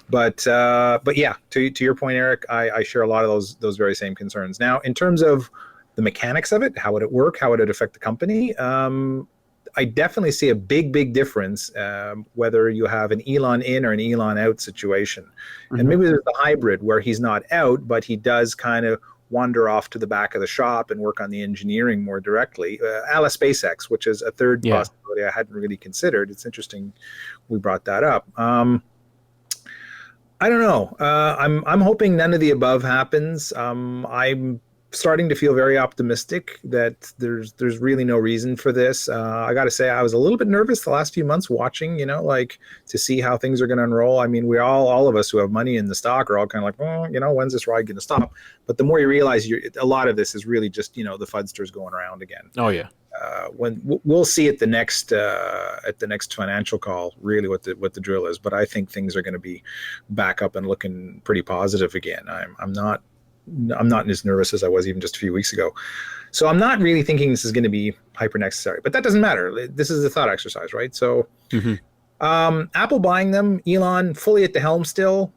But yeah, to your point, Eric, I share a lot of those very same concerns. Now, in terms of the mechanics of it, how would it work? How would it affect the company? I definitely see a big difference whether you have an Elon in or an Elon out situation. Mm-hmm. And maybe there's a hybrid where he's not out, but he does kind of wander off to the back of the shop and work on the engineering more directly, a la SpaceX, which is a third possibility I hadn't really considered. It's interesting we brought that up. I don't know. I'm hoping none of the above happens. I'm starting to feel very optimistic that there's really no reason for this. I got to say, I was a little bit nervous the last few months watching, like to see how things are going to unroll. I mean, we all of us who have money in the stock are all kind of like, well, when's this ride going to stop? But the more you realize, a lot of this is really just, the fudsters going around again. Oh yeah. When we'll see at the next financial call, really what the drill is. But I think things are going to be back up and looking pretty positive again. I'm not as nervous as I was even just a few weeks ago. So I'm not really thinking this is going to be hyper necessary, but that doesn't matter. This is a thought exercise, right? So Apple buying them, Elon fully at the helm still,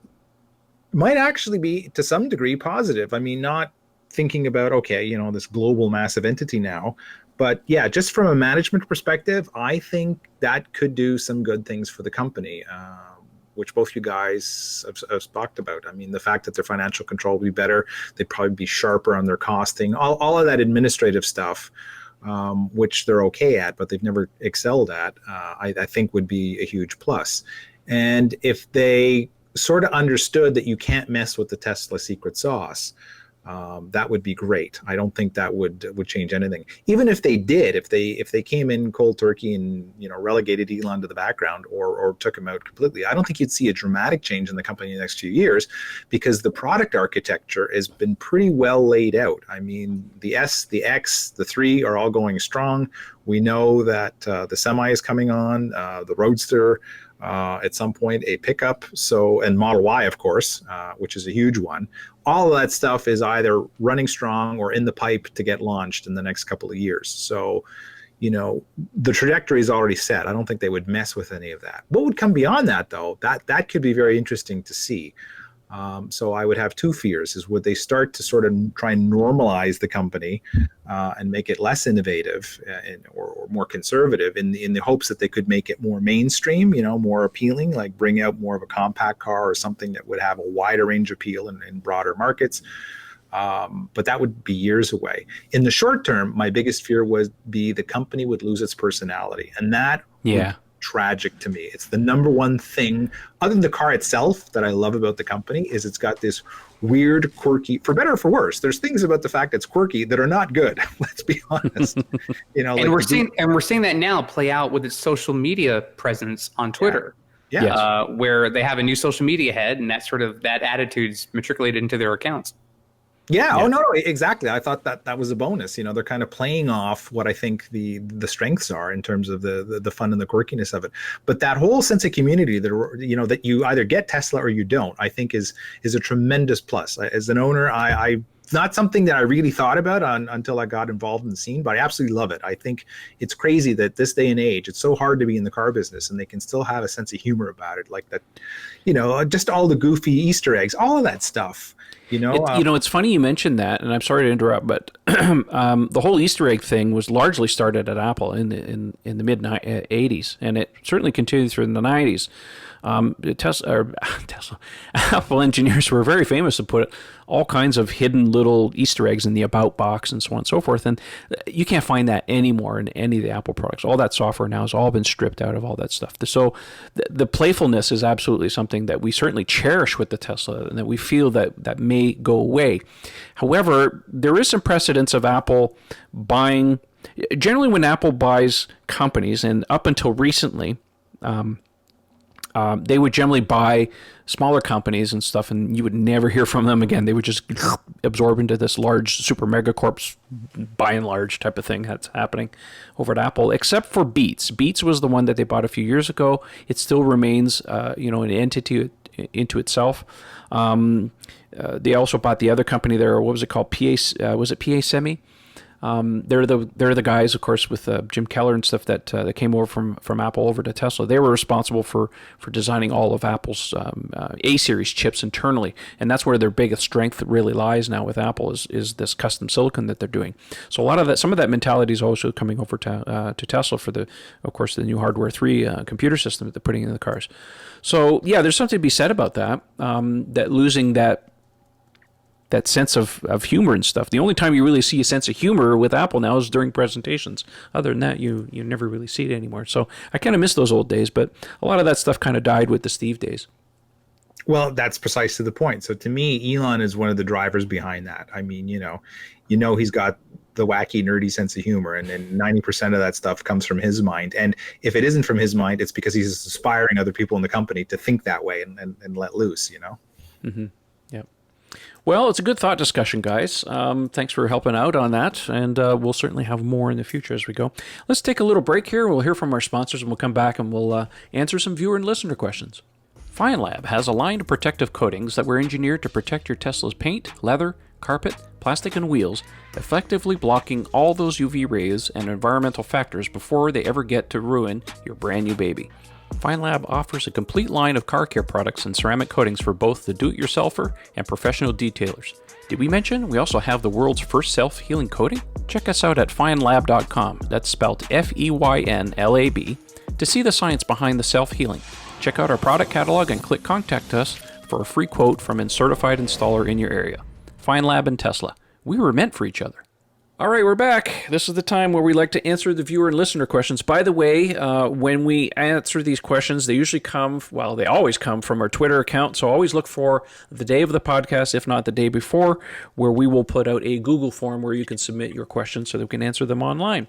might actually be to some degree positive. I mean, not thinking about, this global massive entity now, but yeah, just from a management perspective, I think that could do some good things for the company. Which both you guys have talked about. I mean, the fact that their financial control will be better, they'd probably be sharper on their costing, all of that administrative stuff, which they're okay at, but they've never excelled at, I think would be a huge plus. And if they sort of understood that you can't mess with the Tesla secret sauce, that would be great. I don't think that would change anything. Even if they did, if they came in cold turkey and relegated Elon to the background or took him out completely, I don't think you'd see a dramatic change in the company in the next few years, because the product architecture has been pretty well laid out. I mean, the S, the X, the 3 are all going strong. We know that the Semi is coming on, the Roadster. At some point, a pickup, and Model Y, of course, which is a huge one. All of that stuff is either running strong or in the pipe to get launched in the next couple of years. So, the trajectory is already set. I don't think they would mess with any of that. What would come beyond that, though, that could be very interesting to see. So I would have two fears: is would they start to sort of try and normalize the company and make it less innovative or more conservative in the hopes that they could make it more mainstream, more appealing, like bring out more of a compact car or something that would have a wider range appeal in broader markets. But that would be years away. In the short term, my biggest fear would be the company would lose its personality, and that would tragic to me. It's the number one thing, other than the car itself, that I love about the company is it's got this weird, quirky, for better or for worse. There's things about the fact it's quirky that are not good. Let's be honest. And we're seeing that now play out with its social media presence on Twitter. Yeah. Where they have a new social media head, and that attitude's matriculated into their accounts. Yeah. Oh, no, exactly. I thought that was a bonus. They're kind of playing off what I think the strengths are in terms of the fun and the quirkiness of it. But that whole sense of community that you either get Tesla or you don't, I think is a tremendous plus. As an owner, I not something that I really thought about until I got involved in the scene, but I absolutely love it. I think it's crazy that this day and age, it's so hard to be in the car business, and they can still have a sense of humor about it, like that, just all the goofy Easter eggs, all of that stuff. It's funny you mentioned that, and I'm sorry to interrupt, but the whole Easter egg thing was largely started at Apple in the mid 80s, and it certainly continued through the 90s. Apple engineers were very famous to put all kinds of hidden little Easter eggs in the about box and so on and so forth, and you can't find that anymore in any of the Apple products. All that software now has all been stripped out of all that stuff. So the playfulness is absolutely something that we certainly cherish with the Tesla, and that we feel that may go away. However, there is some precedence of Apple buying. Generally, when Apple buys companies, and up until recently, they would generally buy smaller companies and stuff, and you would never hear from them again. They would just absorb into this large super megacorps, by and large type of thing that's happening over at Apple, except for Beats. Beats was the one that they bought a few years ago. It still remains, an entity into itself. They also bought the other company there. What was it called? Was it PA Semi? They're the guys, of course, with Jim Keller and stuff that came over from Apple over to Tesla. They were responsible for designing all of Apple's A-series chips internally, and that's where their biggest strength really lies now with Apple is this custom silicon that they're doing. So some of that mentality is also coming over to Tesla for the new Hardware 3 computer system that they're putting in the cars. So yeah, there's something to be said about that. That losing that that sense of humor and stuff. The only time you really see a sense of humor with Apple now is during presentations. Other than that, you never really see it anymore. So I kind of miss those old days, but a lot of that stuff kind of died with the Steve days. Well, that's precisely the point. So to me, Elon is one of the drivers behind that. I mean, he's got the wacky, nerdy sense of humor, and 90% of that stuff comes from his mind. And if it isn't from his mind, it's because he's inspiring other people in the company to think that way and let loose, Mm-hmm. Yep. Well, it's a good thought discussion, guys. Thanks for helping out on that, and we'll certainly have more in the future as we go. Let's take a little break here. We'll hear from our sponsors, and we'll come back and we'll answer some viewer and listener questions. FineLab has a line of protective coatings that were engineered to protect your Tesla's paint, leather, carpet, plastic, and wheels, effectively blocking all those UV rays and environmental factors before they ever get to ruin your brand new baby. FineLab offers a complete line of car care products and ceramic coatings for both the do-it-yourselfer and professional detailers. Did we mention we also have the world's first self-healing coating? Check us out at finelab.com, that's spelled F-E-Y-N-L-A-B, to see the science behind the self-healing. Check out our product catalog and click Contact Us for a free quote from a certified installer in your area. FineLab and Tesla. We were meant for each other. All right, we're back. This is the time where we like to answer the viewer and listener questions. By the way, when we answer these questions, they usually they always come from our Twitter account. So always look for the day of the podcast, if not the day before, where we will put out a Google form where you can submit your questions so that we can answer them online.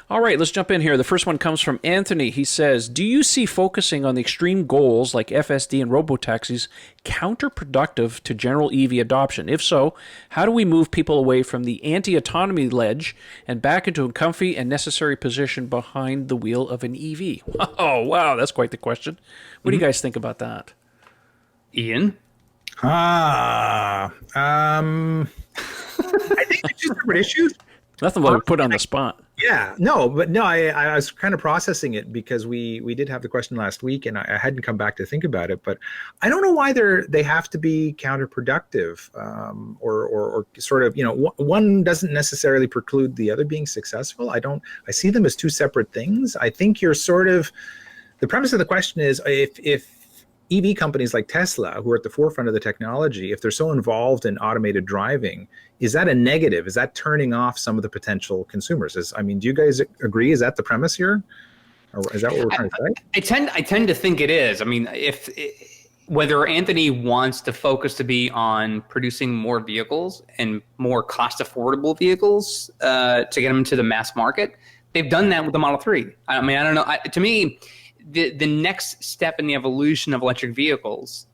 All right, let's jump in here. The first one comes from Anthony. He says, do you see focusing on the extreme goals like FSD and robotaxis counterproductive to general EV adoption? If so, how do we move people away from the anti-autonomy ledge and back into a comfy and necessary position behind the wheel of an EV? Oh, wow, that's quite the question. What do you guys think about that? Ian? I think they're two separate issues. Nothing but put on the spot. Yeah, I was kind of processing it because we did have the question last week and I hadn't come back to think about it, but I don't know why they have to be counterproductive, or sort of, one doesn't necessarily preclude the other being successful. I see them as two separate things. I think the premise of the question is if EV companies like Tesla, who are at the forefront of the technology, if they're so involved in automated driving, is that a negative? Is that turning off some of the potential consumers? Do you guys agree? Is that the premise here? Or is that what we're trying to say? I tend to think it is. Whether Anthony wants to focus to be on producing more vehicles and more cost affordable vehicles to get them to the mass market, they've done that with the Model 3. I don't know. To me, the next step in the evolution of electric vehicles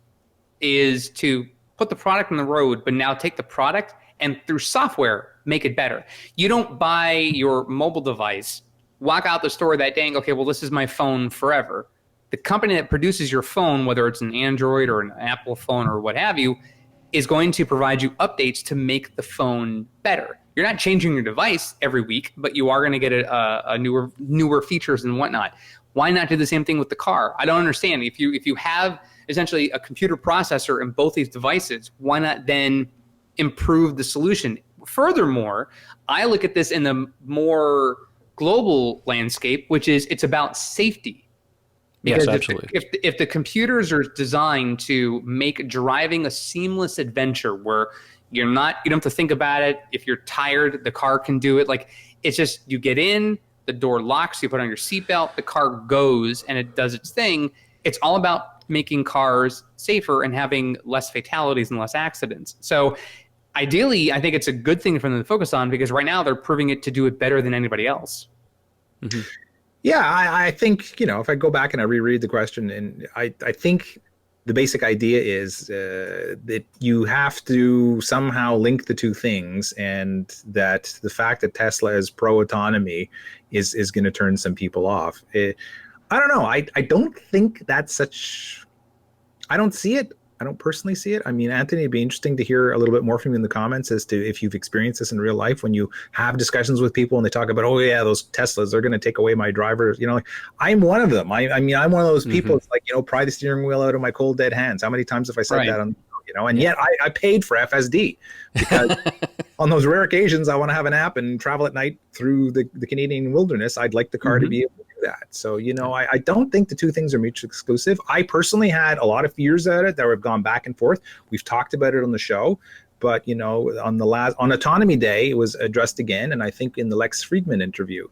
is to put the product on the road, but now take the product and through software, make it better. You don't buy your mobile device, walk out the store that day and go, okay, well, this is my phone forever. The company that produces your phone, whether it's an Android or an Apple phone or what have you, is going to provide you updates to make the phone better. You're not changing your device every week, but you are going to get a newer features and whatnot. Why not do the same thing with the car? I don't understand. If you have essentially a computer processor in both these devices, why not then improve the solution? Furthermore, I look at this in the more global landscape, which is it's about safety. Because yes, absolutely. If the computers are designed to make driving a seamless adventure where you don't have to think about it. If you're tired, the car can do it. Like, it's just you get in, the door locks, you put on your seatbelt, the car goes and it does its thing. It's all about making cars safer and having less fatalities and less accidents. So ideally, I think it's a good thing for them to focus on because right now they're proving it to do it better than anybody else. Mm-hmm. Yeah, I think, if I go back and I reread the question, and I think the basic idea is that you have to somehow link the two things, and that the fact that Tesla is pro-autonomy is going to turn some people off. I don't know. I don't think that's such... I don't see it. I don't personally see it. Anthony, it'd be interesting to hear a little bit more from you in the comments as to if you've experienced this in real life when you have discussions with people and they talk about, oh yeah, those Teslas, they're going to take away my drivers. I'm one of them. I'm one of those people. It's like, pry the steering wheel out of my cold dead hands. How many times have I said that on, and yet I paid for FSD because on those rare occasions I want to have a nap and travel at night through the Canadian wilderness. I'd like the car to be able to do that. So, I don't think the two things are mutually exclusive. I personally had a lot of fears at it that have gone back and forth. We've talked about it on the show, But on Autonomy Day, it was addressed again, and I think in the Lex Friedman interview,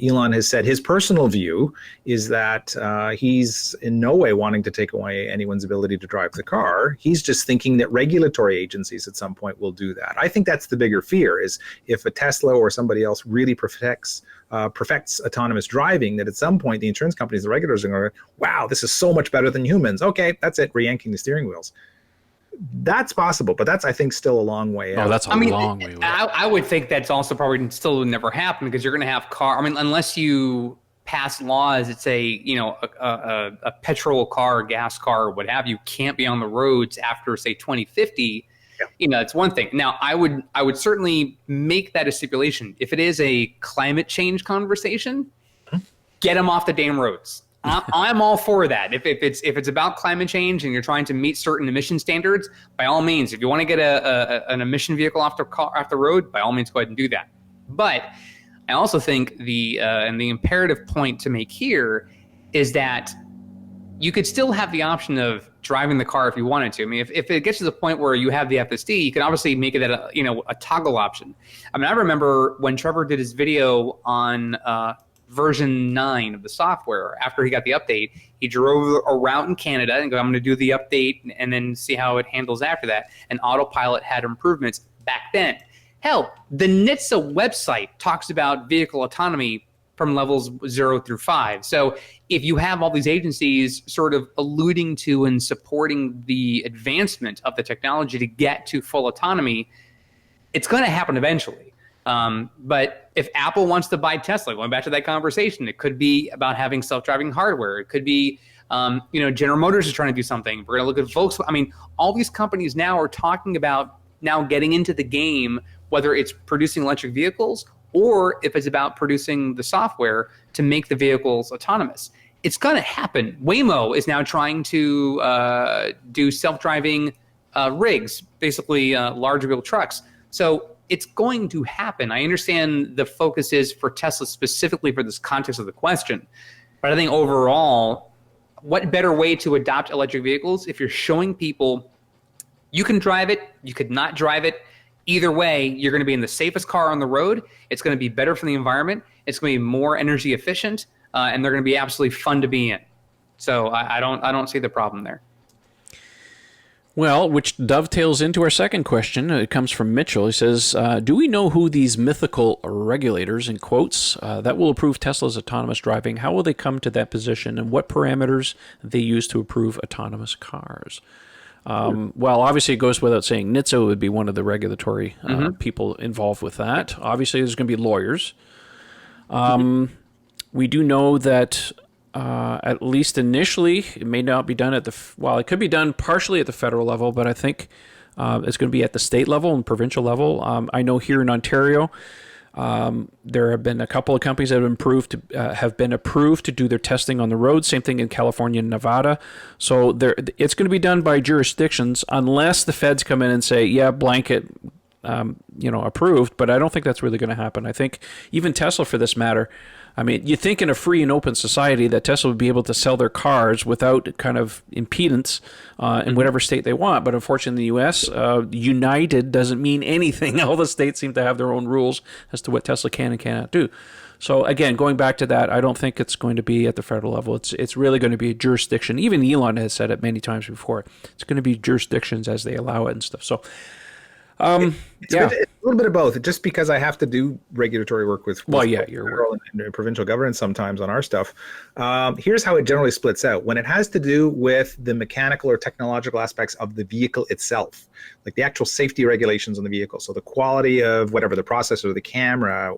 Elon has said his personal view is that he's in no way wanting to take away anyone's ability to drive the car. He's just thinking that regulatory agencies at some point will do that. I think that's the bigger fear, is if a Tesla or somebody else really perfects autonomous driving, that at some point the insurance companies, the regulators are going, wow, this is so much better than humans. Okay, that's it, re-yanking the steering wheels. That's possible, but that's, I think, still a long way out. Oh, that's a long way away. I would think that's also probably still would never happen, because you're going to have unless you pass laws that say, a petrol car, a gas car, or what have you, can't be on the roads after, say, 2050. Yeah. That's one thing. Now, I would certainly make that a stipulation. If it is a climate change conversation, get them off the damn roads. I'm all for that. If it's about climate change and you're trying to meet certain emission standards, by all means. If you want to get an emission vehicle off the road, by all means, go ahead and do that. But I also think the imperative point to make here is that you could still have the option of driving the car if you wanted to. I mean, if it gets to the point where you have the FSD, you can obviously make it a toggle option. I mean, I remember when Trevor did his video on version 9 of the software. After he got the update, he drove a route in Canada and go, I'm going to do the update and then see how it handles after that. And autopilot had improvements back then. Hell, the NHTSA website talks about vehicle autonomy from levels 0 through 5. So if you have all these agencies sort of alluding to and supporting the advancement of the technology to get to full autonomy, it's going to happen eventually. But if Apple wants to buy Tesla, going back to that conversation, it could be about having self-driving hardware. It could be, General Motors is trying to do something. We're going to look at Volkswagen. I mean, all these companies now are talking about now getting into the game, whether it's producing electric vehicles or if it's about producing the software to make the vehicles autonomous. It's going to happen. Waymo is now trying to do self-driving rigs, basically large wheel trucks. So it's going to happen. I understand the focus is for Tesla specifically for this context of the question. But I think overall, what better way to adopt electric vehicles if you're showing people you can drive it, you could not drive it. Either way, you're going to be in the safest car on the road. It's going to be better for the environment. It's going to be more energy efficient, and they're going to be absolutely fun to be in. So I don't see the problem there. Well, which dovetails into our second question. It comes from Mitchell. He says, do we know who these mythical regulators, in quotes, that will approve Tesla's autonomous driving? How will they come to that position, and what parameters they use to approve autonomous cars? Well, obviously, it goes without saying, NHTSA would be one of the regulatory people involved with that. Obviously, there's going to be lawyers. We do know that at least initially, it may not be done at it could be done partially at the federal level, but I think it's going to be at the state level and provincial level. I know here in Ontario, there have been a couple of companies that have been approved to do their testing on the road. Same thing in California and Nevada. So it's going to be done by jurisdictions unless the feds come in and say, yeah, blanket, approved. But I don't think that's really going to happen. I think even Tesla, for this matter, I mean, you think in a free and open society that Tesla would be able to sell their cars without kind of impedance in whatever state they want. But unfortunately, in the U.S., united doesn't mean anything. All the states seem to have their own rules as to what Tesla can and cannot do. So again, going back to that, I don't think it's going to be at the federal level. It's really going to be a jurisdiction. Even Elon has said it many times before. It's going to be jurisdictions as they allow it and stuff. So it's a little bit of both. Just because I have to do regulatory work with your federal and provincial government sometimes on our stuff. Here's how it generally splits out. When it has to do with the mechanical or technological aspects of the vehicle itself, like the actual safety regulations on the vehicle, so the quality of whatever, the processor, the camera,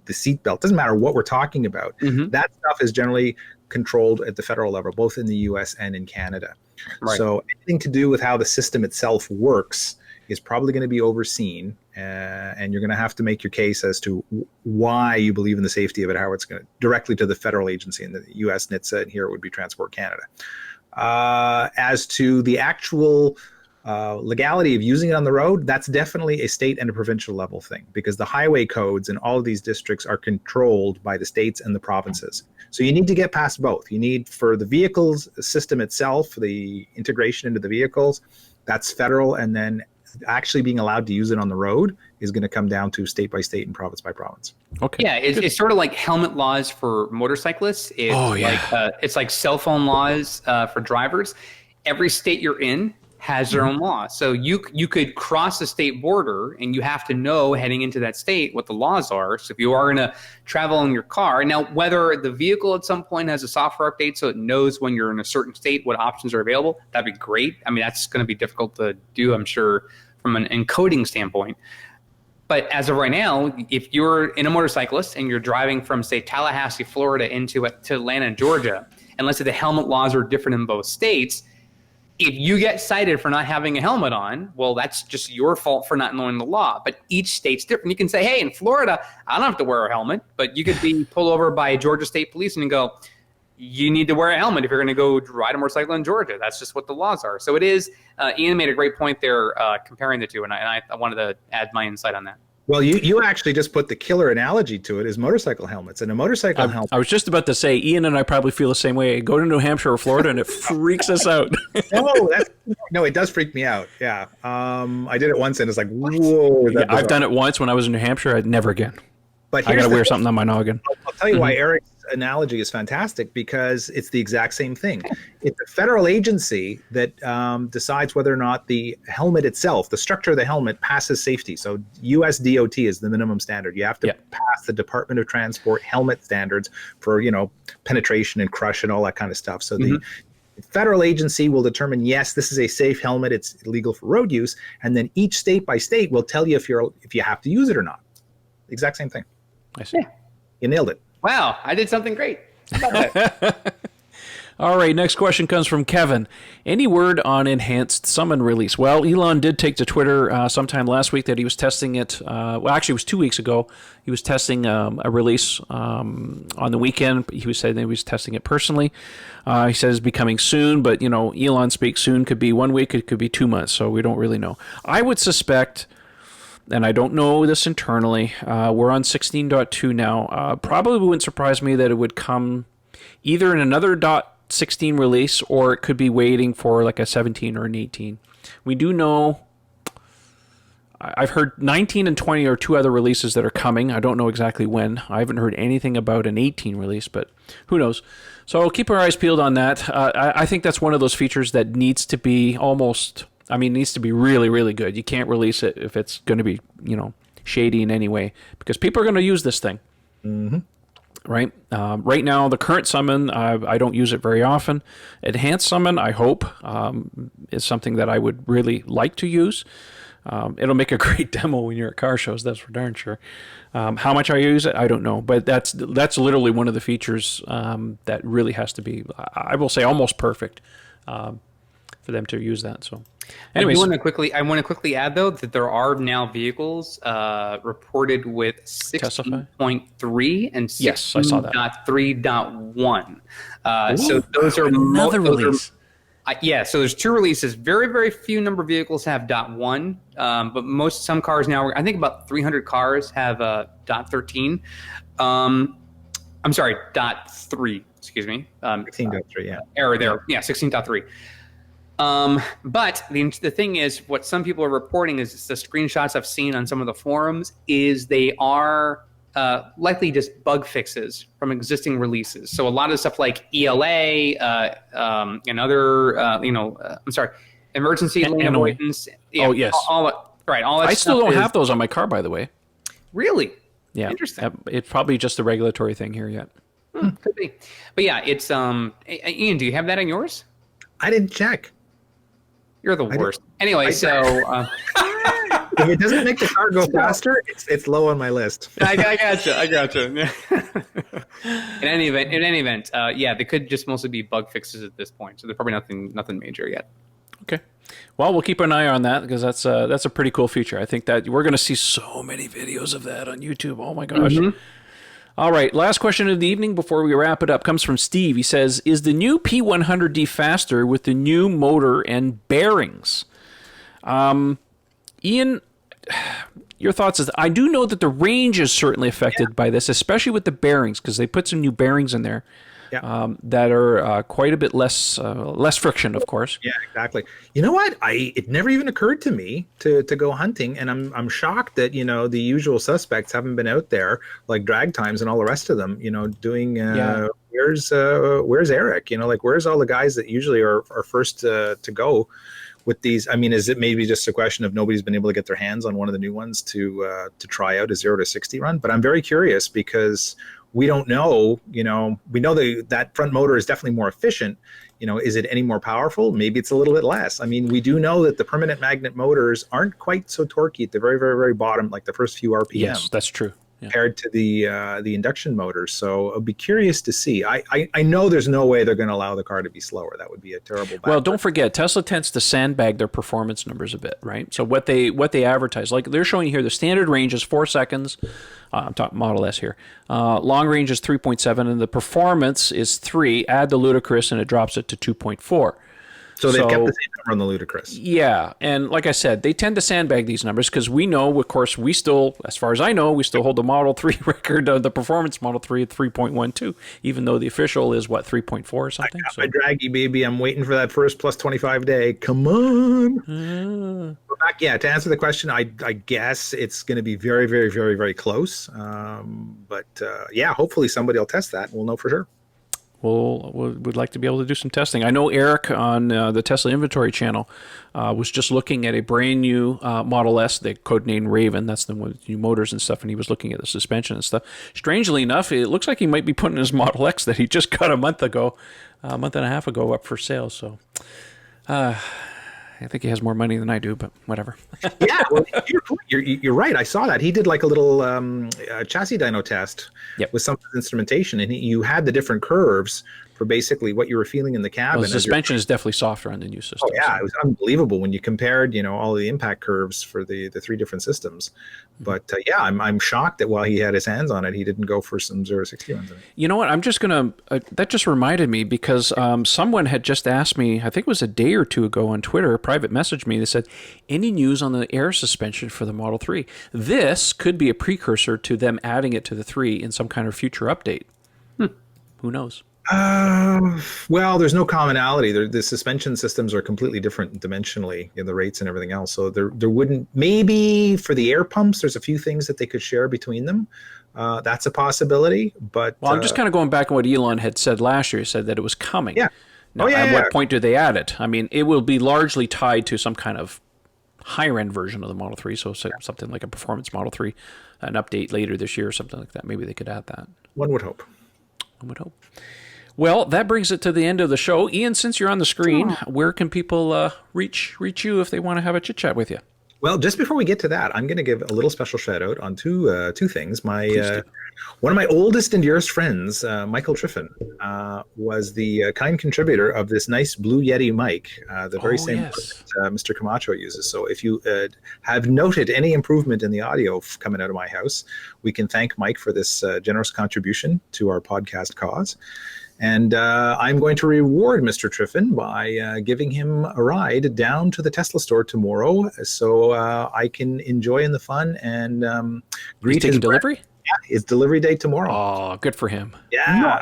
the seatbelt, doesn't matter what we're talking about. That stuff is generally controlled at the federal level, both in the US and in Canada. Right. So anything to do with how the system itself works is probably going to be overseen, and you're going to have to make your case as to why you believe in the safety of it, how it's going to directly to the federal agency in the U.S. NHTSA, and here it would be Transport Canada. As to the actual legality of using it on the road, that's definitely a state and a provincial level thing, because the highway codes in all of these districts are controlled by the states and the provinces. So you need to get past both. You need, for the vehicles system itself, the integration into the vehicles, that's federal, and then actually being allowed to use it on the road is going to come down to state by state and province by province. Okay. Yeah, it's sort of like helmet laws for motorcyclists. It's like cell phone laws for drivers. Every state you're in has their own law. So you could cross the state border, and you have to know heading into that state what the laws are. So if you are going to travel in your car, now whether the vehicle at some point has a software update so it knows when you're in a certain state what options are available, that'd be great. I mean, that's going to be difficult to do, I'm sure, from an encoding standpoint. But as of right now, if you're in a motorcyclist and you're driving from, say, Tallahassee, Florida to Atlanta, Georgia, and let's say the helmet laws are different in both states, if you get cited for not having a helmet on, well, that's just your fault for not knowing the law. But each state's different. You can say, hey, in Florida, I don't have to wear a helmet. But you could be pulled over by Georgia State Police and go, you need to wear a helmet if you're going to go ride a motorcycle in Georgia. That's just what the laws are. So it is, Ian made a great point there comparing the two, and I wanted to add my insight on that. Well, you actually just put the killer analogy to it is motorcycle helmets. And a motorcycle helmet. I was just about to say, Ian and I probably feel the same way. Go to New Hampshire or Florida and it freaks us out. No, it does freak me out. Yeah. I did it once and it's like, whoa. Yeah, I've done it once when I was in New Hampshire. I'd never again. But I got to wear something on my noggin. I'll tell you why Eric's analogy is fantastic, because it's the exact same thing. It's a federal agency that decides whether or not the helmet itself, the structure of the helmet, passes safety. So US DOT is the minimum standard. You have to pass the Department of Transport helmet standards for, penetration and crush and all that kind of stuff. So the federal agency will determine, yes, this is a safe helmet, it's legal for road use, and then each state by state will tell you if you have to use it or not. The exact same thing. I see. Yeah. You nailed it. Wow, I did something great. How about that? All right, next question comes from Kevin. Any word on enhanced summon release? Well, Elon did take to Twitter sometime last week that he was testing it. Actually, it was 2 weeks ago. He was testing a release on the weekend. He was saying that he was testing it personally. He says it's becoming soon, but, Elon speaks soon. Could be 1 week, it could be 2 months, so we don't really know. I would suspect, and I don't know this internally, we're on 16.2 now. Probably wouldn't surprise me that it would come either in another .16 release, or it could be waiting for like a 17 or an 18. We do know, I've heard 19 and 20 are two other releases that are coming. I don't know exactly when. I haven't heard anything about an 18 release, but who knows. So keep our eyes peeled on that. I think that's one of those features that needs to be needs to be really, really good. You can't release it if it's going to be, shady in any way, because people are going to use this thing. Mm-hmm. Right? Right now, the current summon, I don't use it very often. Enhanced summon, I hope, is something that I would really like to use. It'll make a great demo when you're at car shows, that's for darn sure. How much I use it, I don't know. But that's literally one of the features that really has to be, I will say, almost perfect for them to use that. So, anyways, I want to quickly add though that there are now vehicles reported with 16.3 and 16.3.1. So those are another release. So there's two releases. Very, very few number of vehicles have .1, but some cars now, I think about 300 cars have .13. I'm sorry, .3. Excuse me. 16.3. Yeah. Error there. Yeah, 16.3. But the thing is, what some people are reporting is the screenshots I've seen on some of the forums is they are likely just bug fixes from existing releases. So a lot of stuff like ELA and other, emergency lane avoidance. Yeah, yes. All that I still don't have those on my car, by the way. Really? Yeah. Interesting. It's probably just a regulatory thing here yet. Could be. But yeah, it's Ian, do you have that on yours? I didn't check. You're the worst. Anyway, so if it doesn't make the car go faster, it's low on my list. I gotcha. In any event, they could just mostly be bug fixes at this point. So they're probably nothing major yet. Okay. Well, we'll keep an eye on that because that's a pretty cool feature. I think that we're going to see so many videos of that on YouTube. Oh my gosh. Mm-hmm. All right, last question of the evening before we wrap it up comes from Steve. He says, is the new P100D faster with the new motor and bearings? Ian, your thoughts is, I do know that the range is certainly affected by this, especially with the bearings, because they put some new bearings in there. that are quite a bit less friction, of course. Yeah, exactly. You know what? It never even occurred to me to go hunting, and I'm shocked that the usual suspects haven't been out there, like Drag Times and all the rest of them. Doing where's Eric? Like where's all the guys that usually are first to go with these? I mean, is it maybe just a question of nobody's been able to get their hands on one of the new ones to try out a 0 to 60 run? But I'm very curious because we don't know. We know that front motor is definitely more efficient. Is it any more powerful? Maybe it's a little bit less. I mean, we do know that the permanent magnet motors aren't quite so torquey at the very, very, very bottom, like the first few RPM. Yes, that's true. Compared to the induction motors. So I'll be curious to see. I know there's no way they're going to allow the car to be slower. That would be a terrible Well, don't forget, Tesla tends to sandbag their performance numbers a bit, right? So what they advertise, like they're showing here, the standard range is 4 seconds. I'm talking Model S here. Long range is 3.7, and the performance is 3. Add the ludicrous, and it drops it to 2.4. So they've kept the same number on the ludicrous. Yeah, and like I said, they tend to sandbag these numbers because we know, of course, we still, as far as I know, we still hold the Model 3 record of the performance Model 3 at 3.12, even though the official is, 3.4 or something? I got my draggy, baby. I'm waiting for that first plus 25 day. Come on. Back, to answer the question, I guess it's going to be very, very, very, very close. But hopefully somebody will test that and we'll know for sure. We'd like to be able to do some testing. I know Eric on the Tesla Inventory channel was just looking at a brand new Model S, they codenamed Raven. That's the one with new motors and stuff, and he was looking at the suspension and stuff. Strangely enough, it looks like he might be putting his Model X that he just got a month and a half ago up for sale. So I think he has more money than I do, but whatever. Yeah, well, you're right. I saw that. He did like a little chassis dyno test with some instrumentation, and you had the different curves for basically what you were feeling in the cabin. Well, the suspension is definitely softer on the new system. Oh, yeah. So. It was unbelievable when you compared, all the impact curves for the 3 different systems. But I'm shocked that while he had his hands on it, he didn't go for some 0-60 ones. You know what? I'm just going to, that just reminded me because someone had just asked me, I think it was a day or two ago on Twitter, private messaged me. They said, any news on the air suspension for the Model 3? This could be a precursor to them adding it to the 3 in some kind of future update. Who knows? Well, there's no commonality. The suspension systems are completely different dimensionally in the rates and everything else. So there wouldn't, maybe for the air pumps, there's a few things that they could share between them. That's a possibility. But I'm just kind of going back on what Elon had said last year. He said that it was coming. Yeah. Now, at what point do they add it? I mean, it will be largely tied to some kind of higher end version of the Model 3. So something like a performance Model 3, an update later this year or something like that. Maybe they could add that. One would hope. Well, that brings it to the end of the show. Ian, since you're on the screen, where can people reach you if they want to have a chit chat with you? Well, just before we get to that, I'm going to give a little special shout out on two things. One of my oldest and dearest friends, Michael Triffin, was the kind contributor of this nice Blue Yeti mic, the very same that Mr. Camacho uses. So if you have noted any improvement in the audio coming out of my house, we can thank Mike for this generous contribution to our podcast cause. And I'm going to reward Mr. Triffin by giving him a ride down to the Tesla store tomorrow so I can enjoy in the fun and greet his delivery? Yeah, it's delivery day tomorrow. Oh, good for him. Yeah.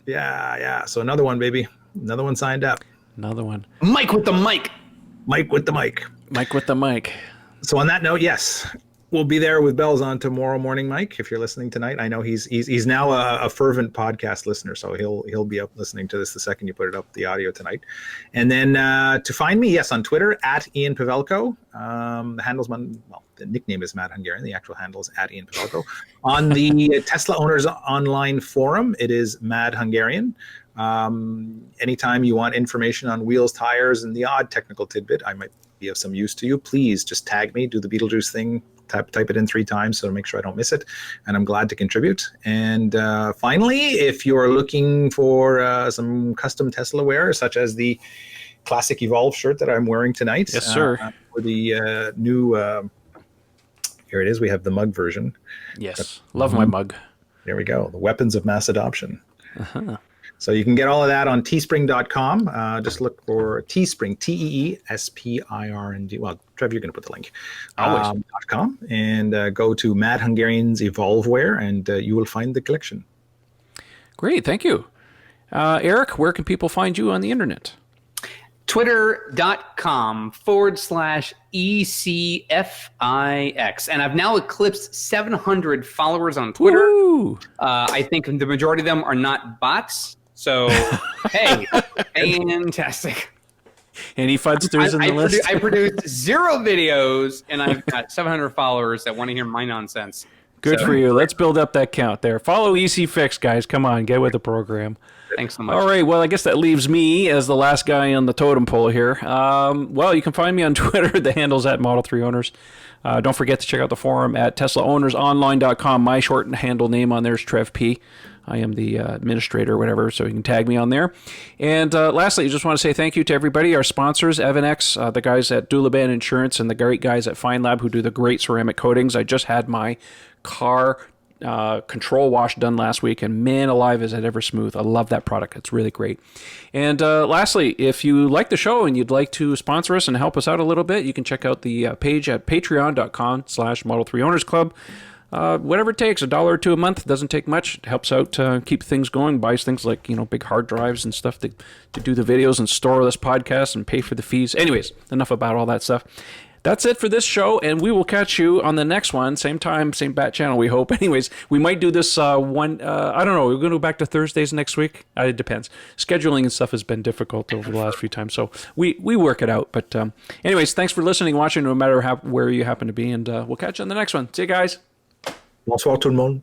Yeah. So another one, baby. Another one signed up. Another one. Mike with the mic. Mike with the mic. Mike with the mic. So on that note, yes. We'll be there with bells on tomorrow morning, Mike. If you're listening tonight, I know he's now a fervent podcast listener, so he'll be up listening to this the second you put it up the audio tonight. And then to find me, yes, on Twitter at Ian Pavelko. The nickname is Mad Hungarian. The actual handle is at Ian Pavelko. On the Tesla Owners Online Forum, it is Mad Hungarian. Anytime you want information on wheels, tires, and the odd technical tidbit I might be of some use to you, please just tag me, do the Beetlejuice thing. Type it in 3 times so to make sure I don't miss it, and I'm glad to contribute. And finally, if you're looking for some custom Tesla wear, such as the classic Evolve shirt that I'm wearing tonight, yes, sir, for the new here it is. We have the mug version. Yes, love my mug. There we go. The weapons of mass adoption. So you can get all of that on teespring.com. Just look for Teespring, TEESPIRNG. Well, Trev, you're going to put the link. Always. .com, and go to Mad Hungarian's Evolve Wear, and you will find the collection. Great, thank you. Eric, where can people find you on the internet? Twitter.com/ECFIX. And I've now eclipsed 700 followers on Twitter. Woo! I think the majority of them are not bots. So, hey, fantastic. Any fudsters in the list? I produced 0 videos, and I've got 700 followers that want to hear my nonsense. Good for you. Let's build up that count there. Follow EC Fix, guys. Come on, get with the program. Thanks so much. All right. Well, I guess that leaves me as the last guy on the totem pole here. Well, you can find me on Twitter. The handle's at Model 3 Owners. Don't forget to check out the forum at TeslaOwnersOnline.com. My short handle name on there is Trev P. I am the administrator or whatever, so you can tag me on there. And lastly, I just want to say thank you to everybody, our sponsors, Evanex, the guys at Dulaban Insurance, and the great guys at Fine Lab who do the great ceramic coatings. I just had my car control wash done last week, and man alive, is it ever smooth. I love that product. It's really great. And lastly, if you like the show and you'd like to sponsor us and help us out a little bit, you can check out the page at patreon.com/Model3OwnersClub. Whatever it takes, $1 or $2 a month, doesn't take much. It helps out to keep things going, buys things like, big hard drives and stuff to do the videos and store this podcast and pay for the fees. Anyways, enough about all that stuff. That's it for this show, and we will catch you on the next one. Same time, same bat channel, we hope. Anyways, we might do this I don't know, we're going to go back to Thursdays next week? It depends. Scheduling and stuff has been difficult over the last few times, so we work it out. But anyways, thanks for listening, watching, no matter where you happen to be, and we'll catch you on the next one. See you guys. Bonsoir tout le monde.